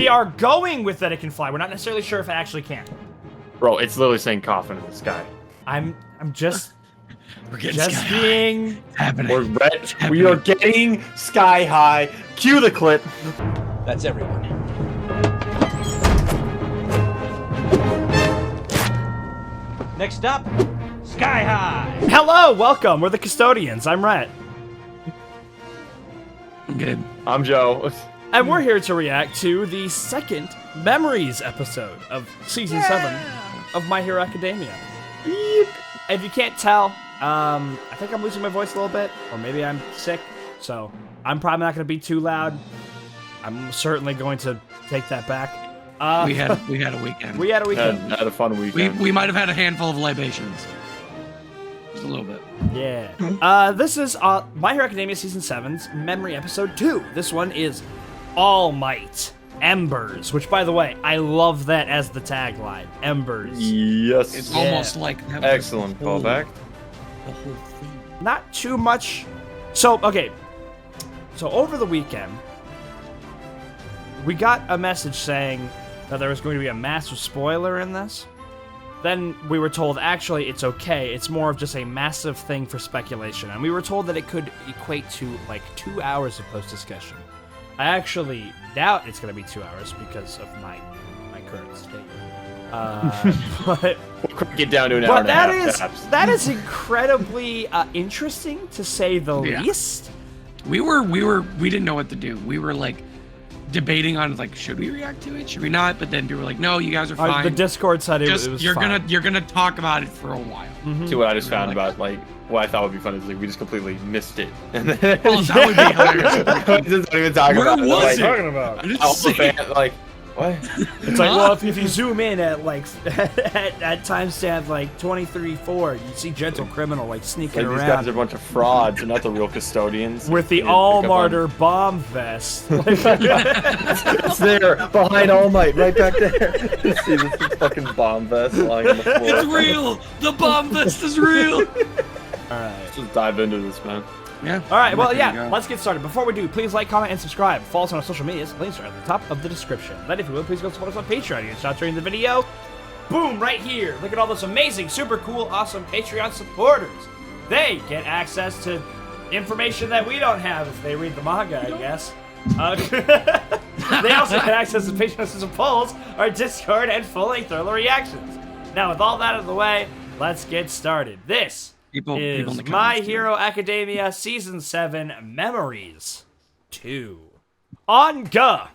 We are going with that it can fly. We're not necessarily sure if it actually can. Bro, it's literally saying coffin in the sky. I'm just We're getting just being happening. We are getting sky high. Cue the clip. That's everyone. Next up, Sky High. Hello, welcome. We're the Custodians. I'm Rhett. I'm good. I'm Joe. And we're here to react to the second Memories episode of Season 7 of My Hero Academia. If you can't tell, I think I'm losing my voice a little bit, or maybe I'm sick, so I'm probably not going to be too loud. I'm certainly going to take that back. We had a weekend. We had a weekend. Had a fun weekend. We might have had a handful of libations. Just a little bit. Yeah. This is My Hero Academia Season 7's Memory Episode 2. This one is All Might. Embers, which, by the way, I love that as the tagline. Embers. Yes. It's almost like that. Excellent callback. The whole thing. Not too much. So, okay. So, over the weekend, we got a message saying that there was going to be a massive spoiler in this. Then we were told, actually, it's okay. It's more of just a massive thing for speculation. And we were told that it could equate to, like, 2 hours of post-discussion. I actually doubt it's going to be 2 hours because of my current state. But We'll quick get down to an hour and a half. that is incredibly interesting, to say the least. We didn't know what to do. We were like debating on like, should we react to it? Should we not? But then we were like, no, you guys are fine. The Discord said it was fine. You're gonna talk about it for a while. See what I just found about what I thought would be fun is like we just completely missed it. And then Well, that would be hilarious. just don't even talk Where about was it. it? Talking about? I didn't Like, see it. like what? It's like, well, if you zoom in at like at timestamp like 23:4, you see Gentle Criminal like sneaking Like these guys around are a bunch of frauds and not the real custodians. with the You pick All up on- Martyr bomb vest. It's there, behind All Might, right back there. You see this fucking bomb vest lying on the floor. It's real. The bomb vest is real. All right. Let's just dive into this, man. Yeah. All right, well, There you yeah, go. let's get started. Before we do, please like, comment, and subscribe. Follow us on our social medias. Links are at the top of the description. Then, if you will, please go support us on Patreon. You get shots during the video. Boom, right here. Look at all those amazing, super cool, awesome Patreon supporters. They get access to information that we don't have if they read the manga, I guess. They also get access to Patreon exclusive polls, our Discord, and full-length thriller reactions. Now, with all that out of the way, let's get started. This People in is the My comments, Hero Academia Season 7 Memories 2. On Ga.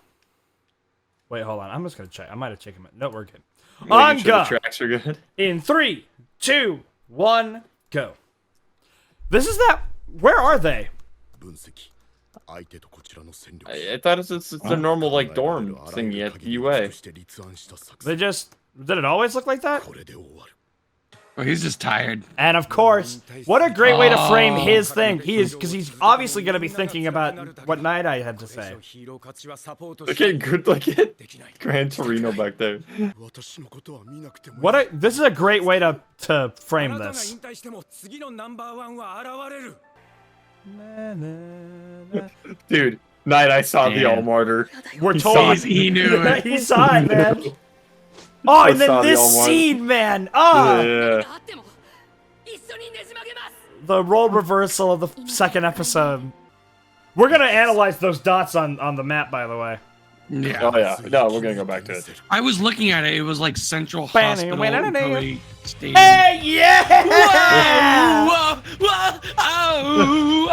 Wait, hold on. I'm just going to check. I might have checked him. No, we're good. On Making sure the Ga. tracks are good. In 3, 2, 1, go. This is that. Where are they? I thought it's the normal like dorm thingy at the UA. They just. Did it always look like that? Oh, he's just tired. And of course, what a great way to frame his thing. Because he's obviously going to be thinking about what Night Eye had to say. Look at good, look at Gran Torino back there. This is a great way to frame this. Dude, Night I saw the All Martyr. We're He told saw He knew it. he saw it, man. Oh, and then saw the this All Martyr. scene, man. Oh, Yeah. the role reversal of the second episode. We're gonna analyze those dots on the map, by the way. Yeah. Oh yeah. No, we're gonna go back to it. I was looking at it. It was like Central Banning, Hospital. banning, Koei Stadium. Hey, yeah! Whoa, whoa,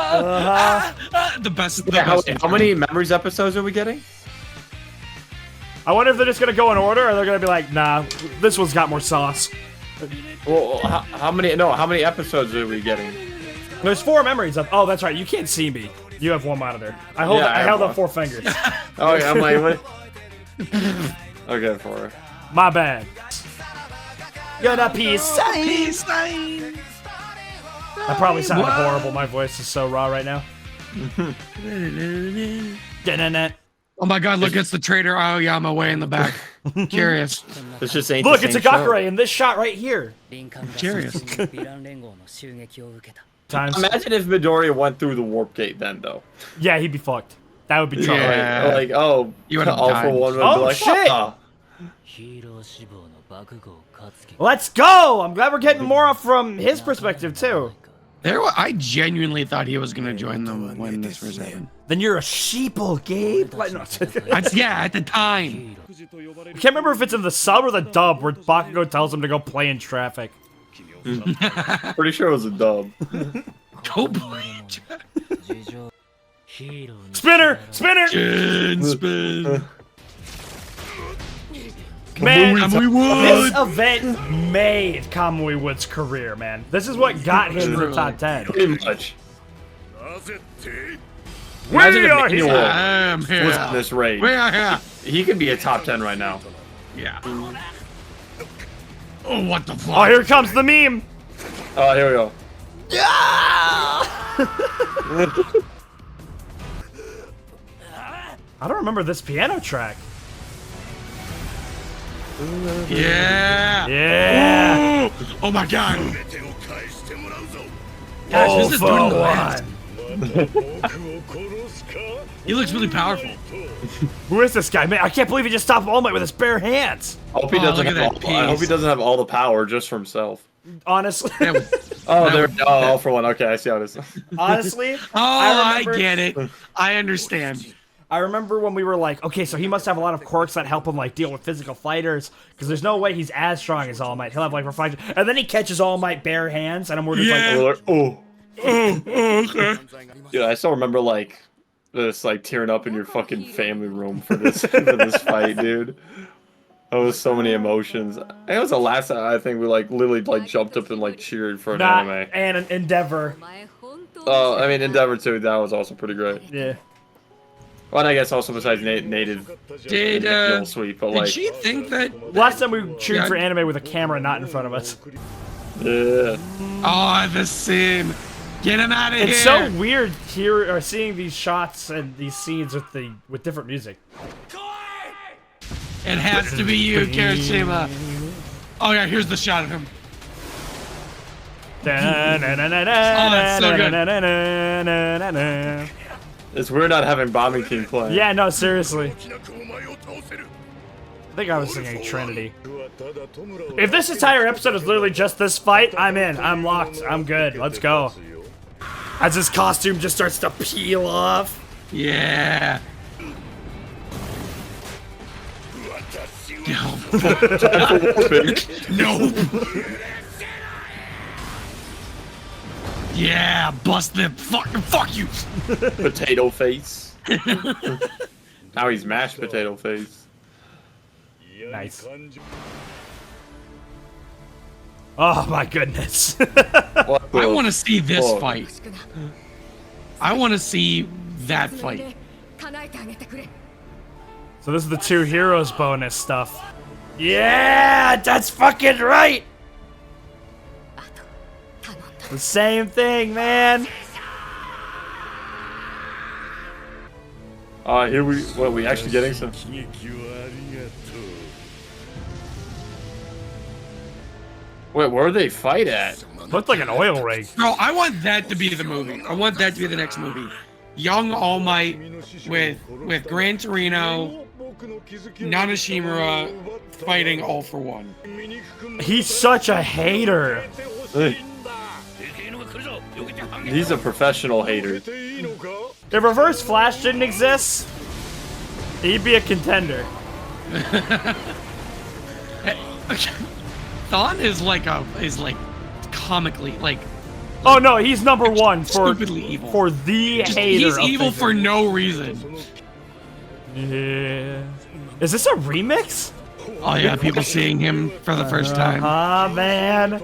oh, the best. Yeah, how many Memories episodes are we getting? I wonder if they're just gonna go in order, or they're gonna be like, nah, this one's got more sauce. Well, how many? No, how many episodes are we getting? There's 4 memories of. Oh, that's right. You can't see me. You have one monitor. I held up 4 fingers. Oh yeah, I'm like, what? Okay, 4. My bad. You're the peace sign. Peace sign. That probably sounded horrible. My voice is so raw right now. Oh my God! Look, it's the traitor Aoyama way in the back. Curious. This just ain't. Look, the it's same Agakure in this shot right here. Curious. Times. Imagine if Midoriya went through the warp gate then, though. Yeah, he'd be fucked. That would be trouble. Yeah. Like, oh, You would've all died. for one would Oh, be like, shit! "Ah." Let's go! I'm glad we're getting more from his perspective, too. I genuinely thought he was gonna join them when this first happened. Then you're a sheeple, Gabe. Like, no. Yeah, at the time. I can't remember if it's in the sub or the dub where Bakugo tells him to go play in traffic. Pretty sure it was a dub. Go play. Spinner! Spinner! Spin. Man, Kamui Wood. this event made Kamui Wood's career, man. This is what got him to the top 10. Pretty much. We Imagine if are Manuel here! I'm was here. in this raid. We are here. He could be a top 10 right now. Yeah. Oh, what the fuck? Oh, here comes the meme! Oh, here we go. I don't remember this piano track. Yeah. Yeah! Ooh. Oh my god. Gosh, this is doing the last. one. He looks really powerful. Who is this guy? Man, I can't believe he just stopped All Might with his bare hands. I hope he Oh, doesn't look have at that all, I hope he piece. doesn't have all the power just for himself. Honestly. That was- Oh, That there. would- Oh, all for one. Okay, I see how it is. Honestly. Oh, I remember- get it. I understand. I remember when we were like, okay, so he must have a lot of quirks that help him like deal with physical fighters, because there's no way he's as strong as All Might. He'll have like reflection, and then he catches All Might bare hands, and we're just Yeah. like, Oh, Okay. dude, I still remember like this, like tearing up in your fucking family room for this for this fight, dude. That was so many emotions. It was the last time I think we like literally like jumped up and like cheered for an not anime. and an Endeavor. Oh, I mean Endeavor too. That was also pretty great. Yeah. Well, and I guess also besides native Did Kill Sweep, but did like she think that? Last time we cheered Yeah. for anime with a camera not in front of us. yeah. Oh, the sim. Get him out of here. It's so weird here or seeing these shots and these scenes with different music. It has to be you, Kirishima. Oh yeah, here's the shot of him. That's so good. It's weird not having Bombing King playing. Yeah, no, seriously. I think I was singing Trinity. If this entire episode is literally just this fight, I'm in. I'm locked. I'm good. Let's go. As his costume just starts to peel off. Yeah. No. Yeah, bust them. Fuck you. Potato face. Now he's mashed potato face. Nice. Oh my goodness. What I the want to see this fuck? fight. I want to see that fight. So this is the 2 heroes bonus stuff. Yeah, that's fucking right. The same thing, man. Here we actually getting some. Wait, where do they fight at? Looked like an oil rig. Bro, I want that to be the movie. I want that to be the next movie. Young All Might with Gran Torino, Nanashimura fighting All for One. He's such a hater. He's a professional hater. If Reverse Flash didn't exist, he'd be a contender. Thon is like comically like Oh no, he's number 1 for stupidly evil. for the Just, hater. he's of evil things. for no reason. Yeah. Is this a remix? Oh yeah, people seeing him for the first time. Ah man.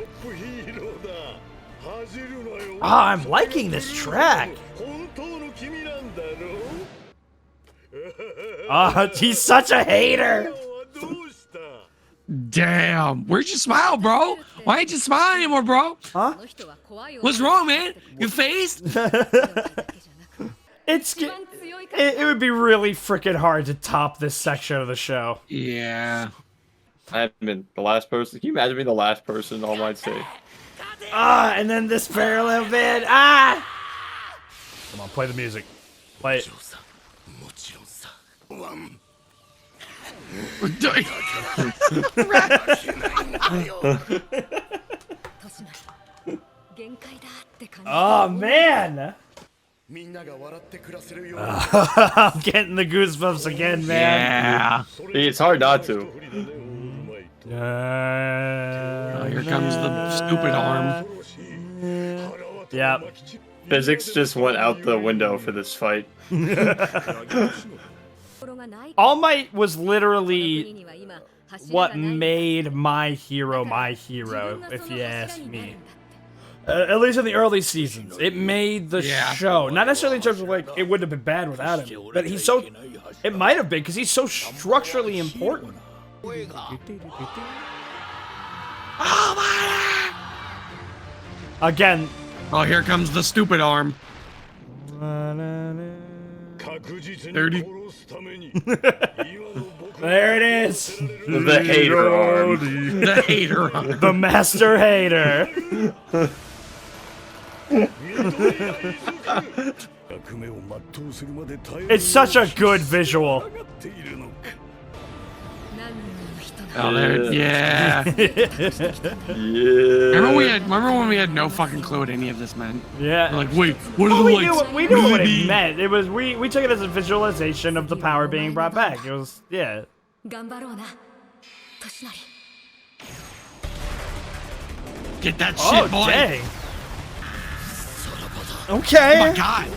Oh, I'm liking this track. Oh, he's such a hater. Damn, where'd you smile, bro? Why ain't you smile anymore, bro? Huh? What's wrong, man? Your face? It would be really freaking hard to top this section of the show. Yeah. I haven't been the last person. Can you imagine being the last person All Might say? Ah, and then this parallel bit. Ah! Come on, play the music. Play it. Oh man! I'm getting the goosebumps again, man. Yeah. It's hard not to. Oh, here comes the stupid arm. Yeah. Physics just went out the window for this fight. All Might was literally what made my hero, if you ask me. At least in the early seasons, it made the show. Not necessarily in terms of like it wouldn't have been bad without him, but he's so. It might have been because he's so structurally important. Again. Oh, here comes the stupid arm. 30. There it is. The hater arm. The hater arm. The master hater. It's such a good visual. Oh, there, yeah. Yeah. Remember when we had no fucking clue what any of this meant? Yeah. We're like, wait, what are Well, the we lights? knew what it meant. It was we took it as a visualization of the power being brought back. It was yeah. Get that Oh shit, boy. dang. Okay. Oh my god.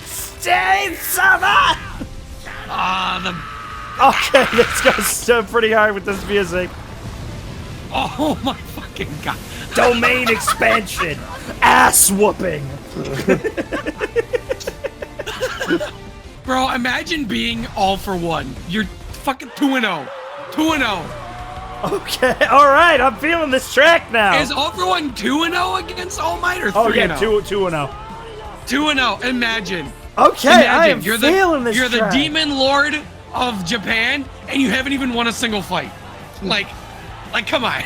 Stay summer. Okay, this goes pretty hard with this music. Oh my fucking god. Domain expansion. Ass whooping. Bro, imagine being all for one. You're fucking 2-0. 2-0. Okay, alright, I'm feeling this track now. Is all for one 2-0 against All Might or 3-0? Oh yeah, 2-0. 2-0. Imagine. Okay, Imagine, I am you're feeling this You're track. the demon lord of Japan, and you haven't even won a single fight. Like, come on.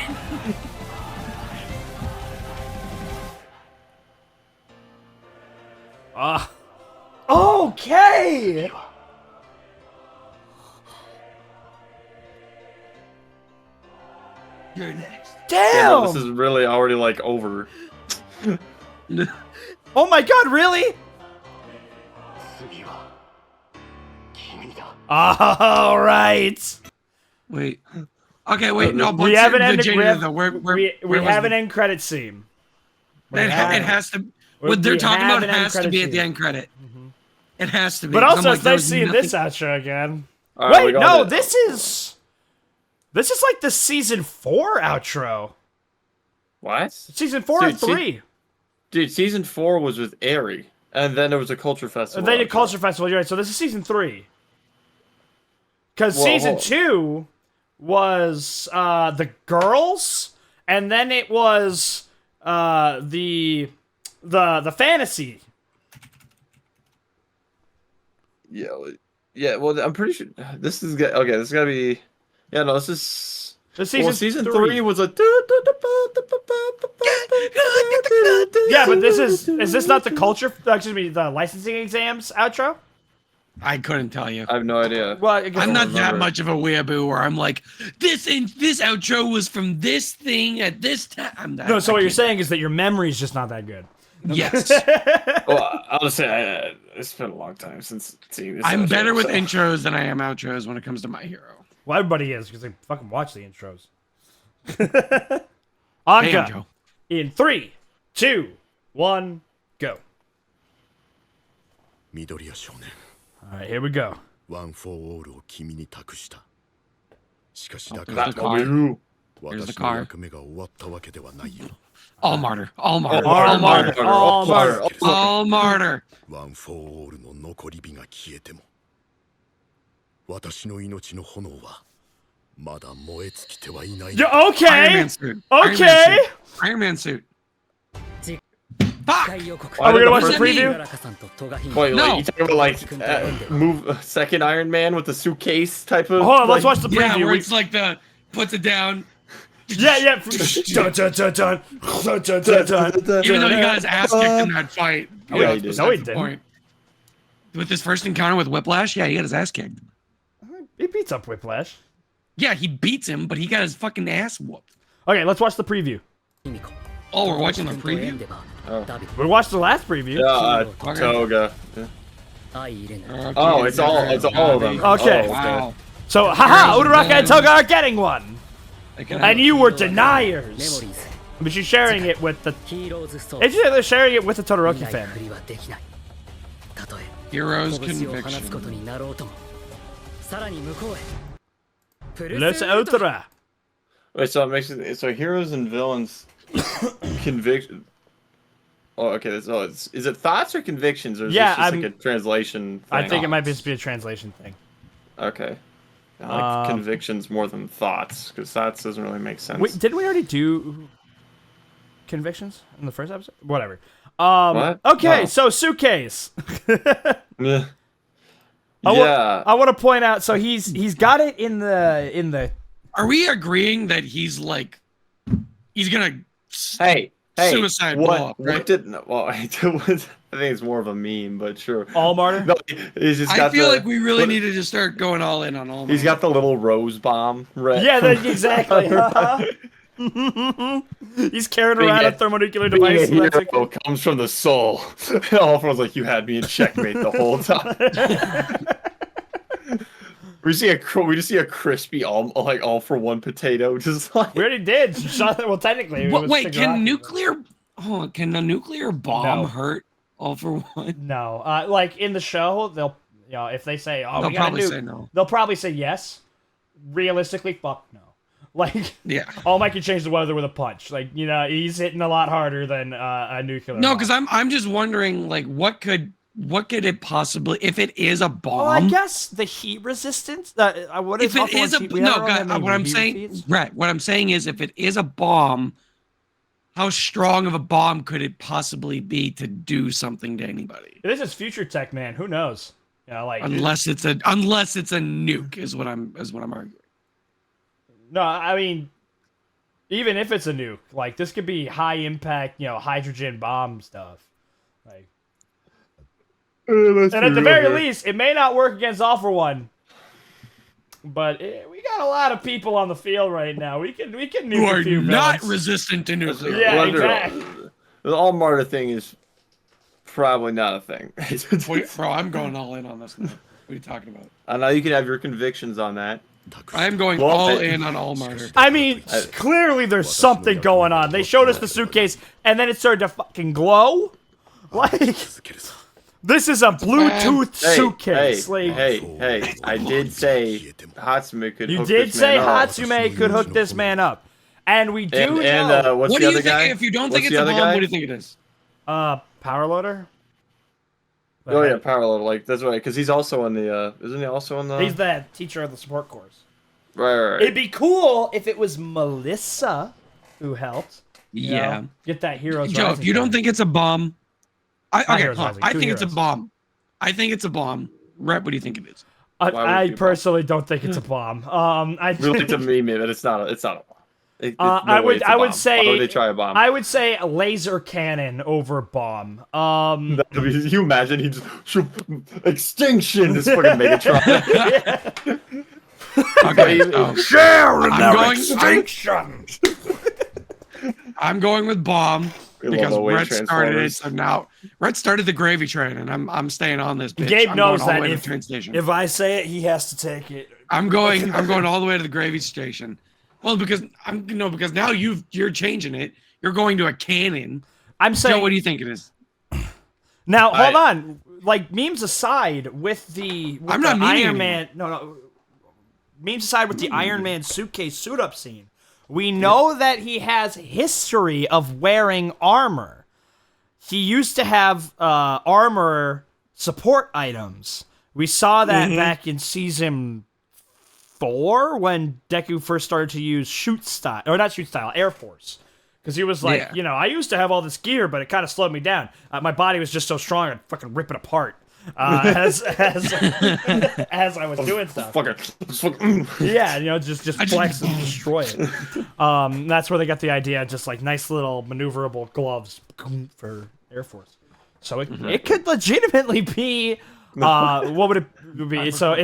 Okay. You're next. Damn. Yeah, no, this is really already like over. Oh my god, really? All right. Wait. Okay, wait. No, We have an end. We have an end credit scene. It has to. What they're talking about has to be at the end credit. It has to be. But also, I'm it's there nice was seeing nothing- this outro again. All right, we Wait, got no, it. this is like the season 4 outro. What? Season 4 or Dude, 3. Dude, season 4 was with Airy, and then there was a culture festival. And then a outro. culture festival. You're right. So this is season 3. Because Well, season hold on. 2 was the girls, and then it was the fantasy. Yeah. Well, I'm pretty sure this is okay. This is gotta be. Yeah, no, this is. The Season 3 was a. Yeah, but is this not the culture? Excuse me, the licensing exams outro? I couldn't tell you. I have no idea. Well, I guess I'm not that remember. much of a weeaboo where I'm like, this outro was from this thing at this time. No, so what you're saying is that your memory's just not that good. Yes. Well, I'll just say it's been a long time since seeing this. I'm outro, better with so. intros than I am outros when it comes to My Hero. Well, everybody is because they fucking watch the intros. Hey, Anka, Joe. in 3, 2, 1, go. 緑谷少年 All right, here we go. ワン・フォー・オールを君に託したしかしだから That will be who? Here's the 私の car. 役目が終わったわけではないよ All martyr. All martyr. All All martyr. martyr. All martyr. All martyr. ワン・フォー・オールの残り火が消えても私の命の炎はまだ燃え尽きてはいない Yeah, Iron okay. Man suit. Okay. Iron Man suit. Fuck! Are we gonna watch the preview? Wait, No. like, you talking about like move second Iron Man with the suitcase type of? Hold on, let's like- watch the Yeah, preview. where it's like puts it down. Yeah. Dun, dun, dun, dun, dun, dun, dun, dun. Even though he got his ass kicked in that fight. Yeah, he did. No, he That's the didn't. point. With his first encounter with Whiplash, yeah, he got his ass kicked. He beats up Whiplash. Yeah, he beats him, but he got his fucking ass whooped. Okay, let's watch the preview. Oh, we're watching the preview? We watched the last preview. Yeah, Toga. Yeah. Oh, it's all of them. Okay. Oh, Wow. So, haha, Heroes Uraraka and and Toga are getting one. Okay. And you were deniers. But she's sharing it with the... They're sharing it with the Todoroki fan. Heroes Conviction. Let's Ultra. Wait, so it makes it so heroes and villains conviction. Oh, okay. So is it thoughts or convictions, or is Yeah, this just like a translation thing? I think it might just be a translation thing. Okay. I like convictions more than thoughts, because thoughts doesn't really make sense. Wait, didn't we already do convictions in the first episode? Whatever. What? Okay, No. so Suitcase. Yeah. I want to point out. So he's got it in the. Are we agreeing that he's like, he's gonna Hey, suicide blow up, right? What did? Well, I think it's more of a meme, but sure. All martyr. No, he's just I got feel the, like we really need to just start going all in on all. He's got the little rose bomb, right? Yeah, exactly. He's carrying around a thermonuclear device. Being a hero comes from the soul. All of us like, you had me in checkmate the whole time. We just see a crispy all for one potato, just like We already did. Well, technically. What, wait, can a nuclear bomb No. hurt all for one? No, like in the show, they'll if they say, "Oh, They'll we gotta probably nuke," say no. they'll probably say yes. Realistically, fuck no. Like, Yeah. All Might can change the weather with a punch. Like, he's hitting a lot harder than a nuclear. No, bomb. because I'm just wondering, like, what could it possibly, if it is a bomb? Well, I guess the heat resistance. What if it is what I'm saying, right? What I'm saying is, if it is a bomb, how strong of a bomb could it possibly be to do something to anybody? This is future tech, man. Who knows? Unless it's a nuke is what I'm arguing. No, I mean, even if it's a nuke, like this could be high impact, hydrogen bomb stuff. Like, and at the very least, it may not work against All for One. But we got a lot of people on the field right now. We can nuke Who are a few not villains. resistant to nuclear. Yeah, exactly. The all martyr thing is probably not a thing. Wait, bro, I'm going all in on this now. What are you talking about? I know you can have your convictions on that. I am going Well, all in on All Martyr. I mean, clearly there's something going on. They showed us the suitcase, and then it started to fucking glow. Like, this is a Bluetooth suitcase. Hey, I did say Hatsume could You hook did this say man up. Hatsume could hook this man up. And we do And know... what's What the do you other guy? think? If you don't think What's it's the a other bomb, guy? what do you think it is? Power loader? Oh yeah, parallel. Like that's right, because he's also in the. Isn't he also in the? He's the teacher of the support course. Right. It'd be cool if it was Melissa who helped. Yeah. Get that Heroes Joe, Rising if you don't thing. think it's a bomb, Heroes Rising, I two think it's a heroes. bomb. I think it's a bomb. Rep, what do you think it is? Why would I it be a personally don't think it's a bomb. I Really, to me, man, it's not a. It's not a bomb. I would say Why would they try a bomb? I would say laser cannon over bomb. Can you imagine he just extinction is fucking Megatron. Okay, so Share in I'm going- extinction. I'm going with bomb We love because the way Rhett started it. Transformers- So now Rhett started the gravy train, and I'm staying on this. Bitch. Gabe I'm knows going all the that way to if- the train station. If I say it, he has to take it. I'm going all the way to the gravy station. Well, because because now you're changing it. You're going to a cannon. I'm saying. Joe, what do you think it is? Now hold on. Like memes aside, with I'm not the memeing Iron anymore. Man. No. Memes aside, with the Iron Man suitcase suit up scene, we know that he has history of wearing armor. He used to have armor support items. We saw that back in season 4 when Deku first started to use Air Force. Because he was like, Yeah. I used to have all this gear, but it kind of slowed me down. My body was just so strong, I'd fucking rip it apart. as I was doing stuff. Yeah, just flex and destroy it. That's where they got the idea, just like nice little maneuverable gloves for Air Force. So it could legitimately be. What would it be? So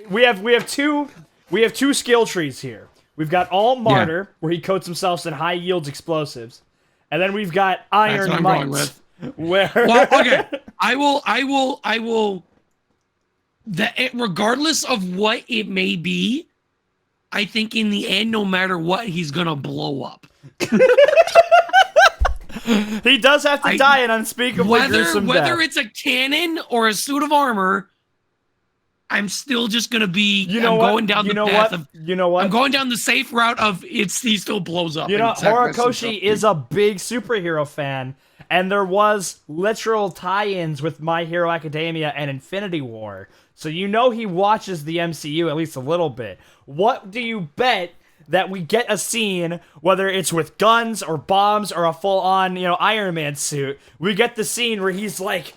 we have two skill trees here. We've got all martyr, where he coats himself in high yields explosives, and then we've got iron might, where okay, I will. Regardless of what it may be, I think in the end, no matter what, he's gonna blow up. He does have to die an unspeakably gruesome death. Whether it's a cannon or a suit of armor, I'm still just gonna be. Going down the path of. You know what? I'm going down the safe route of he still blows up. Horikoshi is a big superhero fan, and there was literal tie-ins with My Hero Academia and Infinity War. So he watches the MCU at least a little bit. What do you bet that we get a scene, whether it's with guns or bombs or a full-on, Iron Man suit? We get the scene where he's like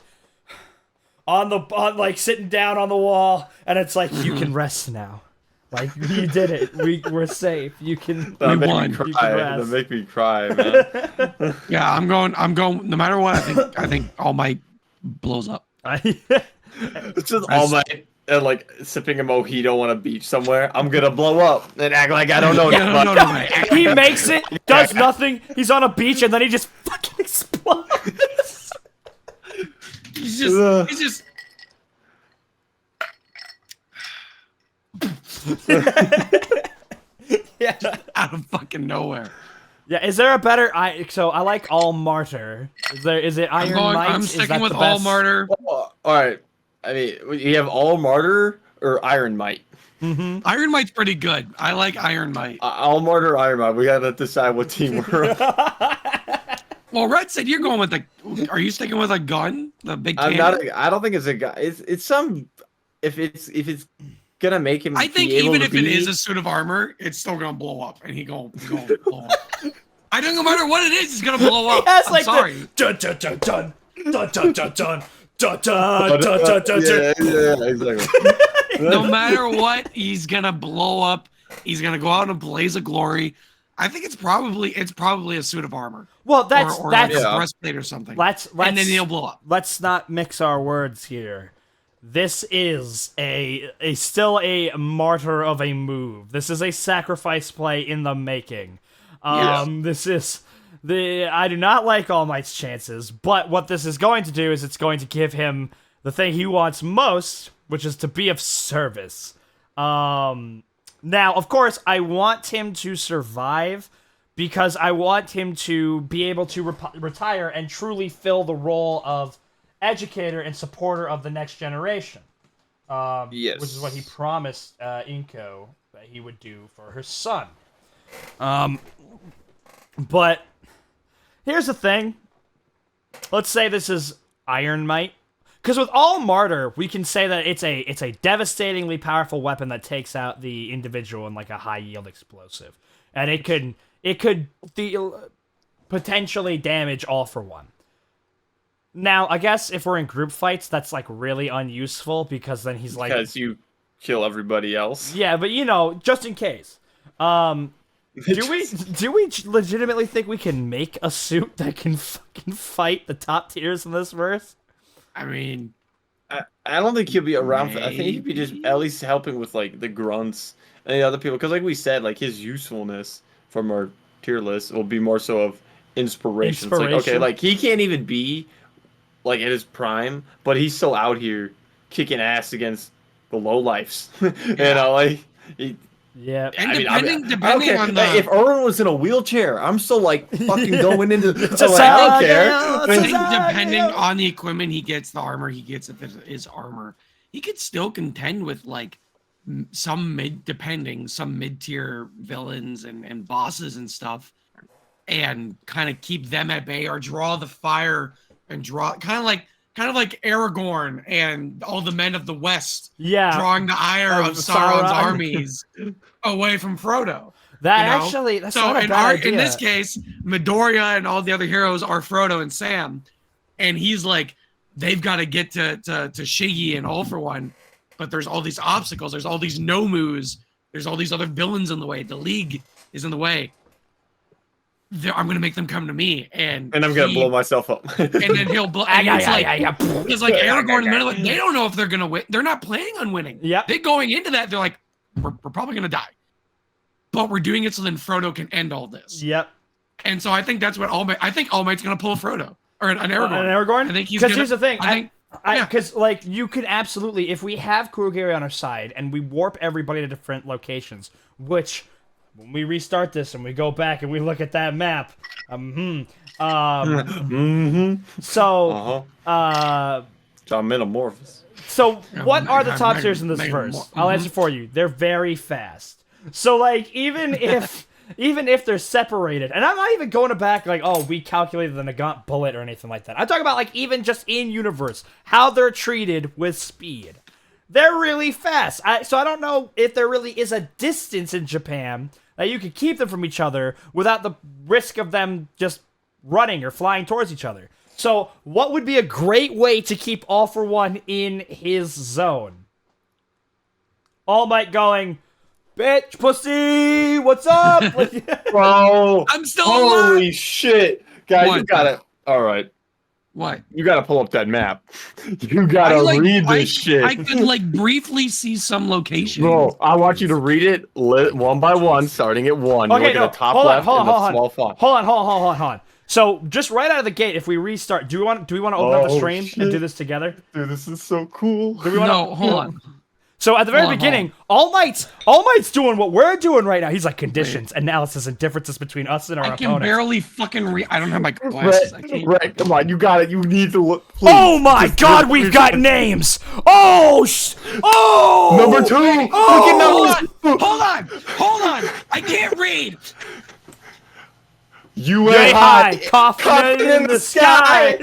on sitting down on the wall, and it's like, you can rest now. Like, you did it. We're safe. You can. That we won. That make me cry, man. Yeah, I'm going. No matter what, I think All Might blows up. It's just All Might and like sipping a mojito on a beach somewhere. I'm gonna blow up and act like I don't know. No. He makes it, does nothing. He's on a beach, and then he just fucking explodes. He's just. Yeah, out of fucking nowhere. Yeah, is there a better? So I like All Martyr. Is it Iron Might? I'm sticking with All Martyr. All right. I mean, you have All Martyr or Iron Might. Mm-hmm. Iron Might's pretty good. I like Iron Might. All Martyr, Iron Might. We gotta decide what team we're on. Well, Red said you're going with the. Are you sticking with a gun? The big. I'm not. I don't think it's a gun. It's some. If it's gonna make him. I think be able even to if be, it is a suit of armor, it's still gonna blow up, and he gonna blow up. I don't no matter what it is, it's gonna blow up. I'm sorry. Dun dun dun dun dun dun dun dun. Dun, dun, dun, dun, dun, dun. Yeah, exactly. No matter what, he's gonna blow up. He's gonna go out in a blaze of glory. I think it's probably a suit of armor. Well, that's like a breastplate or something. Let's and then he'll blow up. Let's not mix our words here. This is still a martyr of a move. This is a sacrifice play in the making. This is. I do not like All Might's chances, but what this is going to do is it's going to give him the thing he wants most, which is to be of service. Now, of course, I want him to survive because I want him to be able to retire and truly fill the role of educator and supporter of the next generation. Yes. Which is what he promised Inko that he would do for her son. But here's the thing. Let's say this is Iron Might. Because with All Martyr, we can say that it's a devastatingly powerful weapon that takes out the individual in like a high yield explosive. And it could potentially damage All for One. Now, I guess if we're in group fights, that's like really unuseful because then he's like, because you kill everybody else. Yeah, but just in case. Do we legitimately think we can make a suit that can fucking fight the top tiers in this verse? I mean, I don't think he'll be around. I think he'd be just at least helping with like the grunts and the other people, because like we said, like his usefulness from our tier list will be more so of inspiration. It's like, okay, like he can't even be like at his prime, but he's still out here kicking ass against the lowlifes. Yeah, and depending on the... if Erwin was in a wheelchair, I'm still like fucking going into. I don't care. I think depending on the equipment he gets, the armor he gets, if it is armor, he could still contend with like some mid-tier villains and bosses and stuff, and kind of keep them at bay or draw the fire and draw kind of like Aragorn and all the men of the West, drawing the ire of Sauron's armies away from Frodo. That's not a bad idea. In this case, Midoriya and all the other heroes are Frodo and Sam, and he's like they've got to get to Shiggy and All for One, but there's all these obstacles. There's all these Nomus. There's all these other villains in the way. The League is in the way. I'm gonna make them come to me, and I'm gonna blow myself up. and then he'll blow. It's like Aragorn and Miller, they don't know if they're gonna win. They're not planning on winning. Yeah. They're going into that. They're like, we're probably gonna die, but we're doing it so then Frodo can end all this. Yep. And so I think that's what All Might. I think All Might's gonna pull a Frodo or an Aragorn. An Aragorn. I think he's because here's the thing. Yeah. Because like you could absolutely, if we have Kurugiri on our side and we warp everybody to different locations, which when we restart this and we go back and we look at that map, so John Metamorphosis. So what are the top tiers in this verse? I'll answer for you. They're very fast. So like even if they're separated, and I'm not even going back like, oh, we calculated the Nagant bullet or anything like that. I'm talking about like even just in universe, how they're treated with speed. They're really fast. So I don't know if there really is a distance in Japan that you could keep them from each other without the risk of them just running or flying towards each other. So what would be a great way to keep All for One in his zone? All Might going, bitch, pussy, what's up? Bro, I'm still holy alive. shit. Guys, What? you gotta, all right. What? You gotta pull up that map. You gotta read this shit. I could like briefly see some locations. Bro, I want you to read it one by one, starting at 1. Okay, you look at the top left and the small font. Hold on. So just right out of the gate, if we restart, do we want to open up the stream and do this together? Dude, this is so cool. No, hold on. So at the very beginning, All Might's doing what we're doing right now. He's like conditions, analysis, and differences between us and our I can opponents. barely fucking read. I don't have my glasses. I can't. Right, come on, you got it. You need to look. Please. Oh my God, we've got names. Oh, Number 2. Hold on. I can't read. You Yay ain't high, coffin in the sky.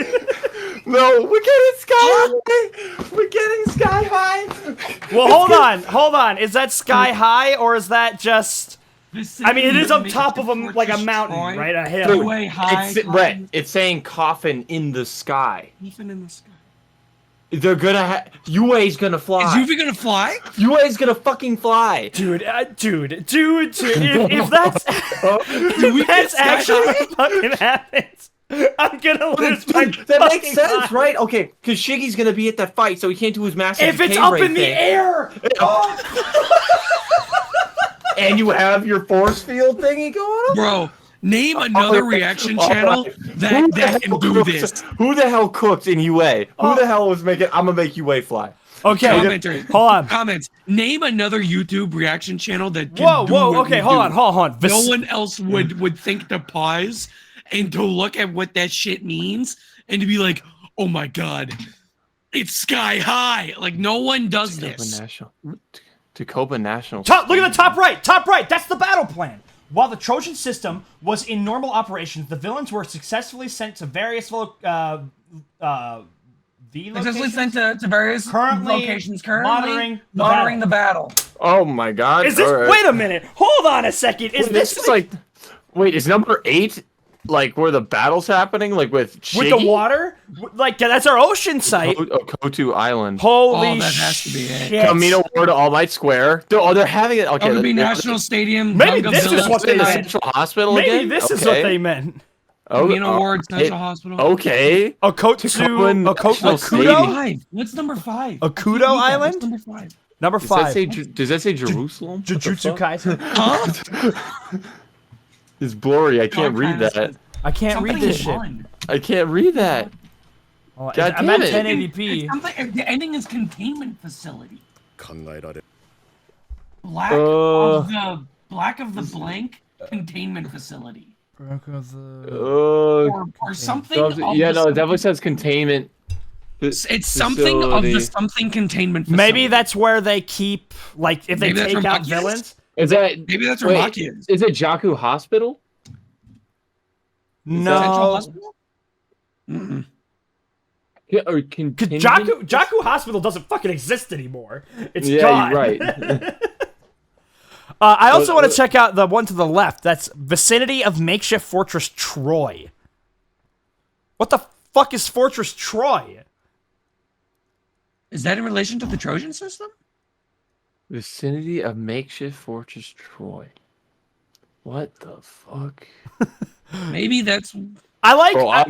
No, we're getting sky high. We're getting sky high. Well, hold on. Is that sky high or is that just? I mean, it is on top of like a mountain, right? A hill. Way high. Brett, it's saying coffin in the sky. Even in the sky. They're gonna UA's gonna fly. Is Yuffie gonna fly? UA's gonna fucking fly. Dude, if that's if that's actually what fucking happens, I'm gonna lose my That makes sense, mind. right? Okay, because Shiggy's gonna be at that fight, so he can't do his massive If it's decay up ray in the thing. air, And you have your force field thingy going on? Bro, name another reaction channel that can do this. Who the hell cooked in UA? Who the hell was making, I'm gonna make UA fly? okay, Commenters. hold on. Comments. Name another YouTube reaction channel that can Whoa, do whoa, what okay, we hold do. on. No one else would think to pause and to look at what that shit means and to be like, oh my God, it's sky high. Like, no one does this. Tacoba National. Look at the top right. That's the battle plan. While the Trojan system was in normal operations, the villains were successfully sent to various Successfully sent to various locations currently monitoring the battle. Oh my God. Is this? All right. Wait a minute. Hold on a second. Is This this is like, wait, is number 8 like where the battle's happening? Like with Shiggy? with the water? Like that's our ocean site. Kotu Island. Holy that has to be it. shit! Camino War to All Might Square. They're having it. Okay, That would be National Stadium. Maybe Ganga this is Village, what they in the meant. Central Hospital Maybe again. this is what they meant. Camino Ward Central Hospital. Okay. Okudo? What's number 5? Okudo Island? What's number 5? Number Does 5. does that say Jerusalem? Jujutsu Kaisen. It's blurry. I can't read that. I can't read this shit. I can't read that. Oh, God I'm damn at it. 1080p. The ending is containment facility. 考えられる Black of the blank containment facility. Or something. Yeah, no, it definitely says containment. It's something of the something containment facility. Maybe that's where they keep, like, if they Maybe that's take where out Maki is? villains. Is that Maybe that's where Maki is. Is it Jakku Hospital? Central No. Hospital? Mm-mm. Yeah, or contingent? Jakku Hospital doesn't fucking exist anymore. It's Yeah, gone. you're right. I also want to check out the one to the left. That's vicinity of makeshift fortress Troy. What the fuck is Fortress Troy? Is that in relation to the Trojan system? Vicinity of makeshift fortress Troy. What the fuck? Maybe that's. I like. Bro, I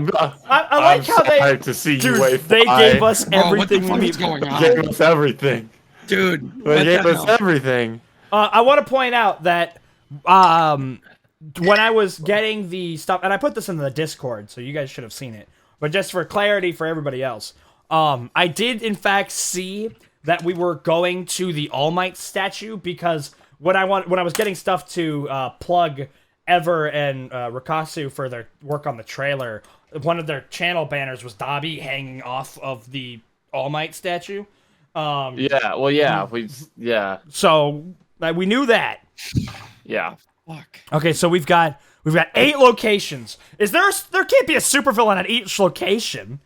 like how they. hyped to see Dude, you wave they gave us Bro, what the everything fuck we is going They on? gave us everything. Dude, They what gave the us hell? everything. I want to point out that when I was getting the stuff, and I put this in the Discord, so you guys should have seen it. But just for clarity for everybody else, I did in fact see that we were going to the All Might statue because when I was getting stuff to plug Ever and Rikasu for their work on the trailer, one of their channel banners was Dobby hanging off of the All Might statue. Yeah, well, yeah, So we knew that. yeah. Fuck. Okay, so we've got 8 locations. There can't be a supervillain at each location.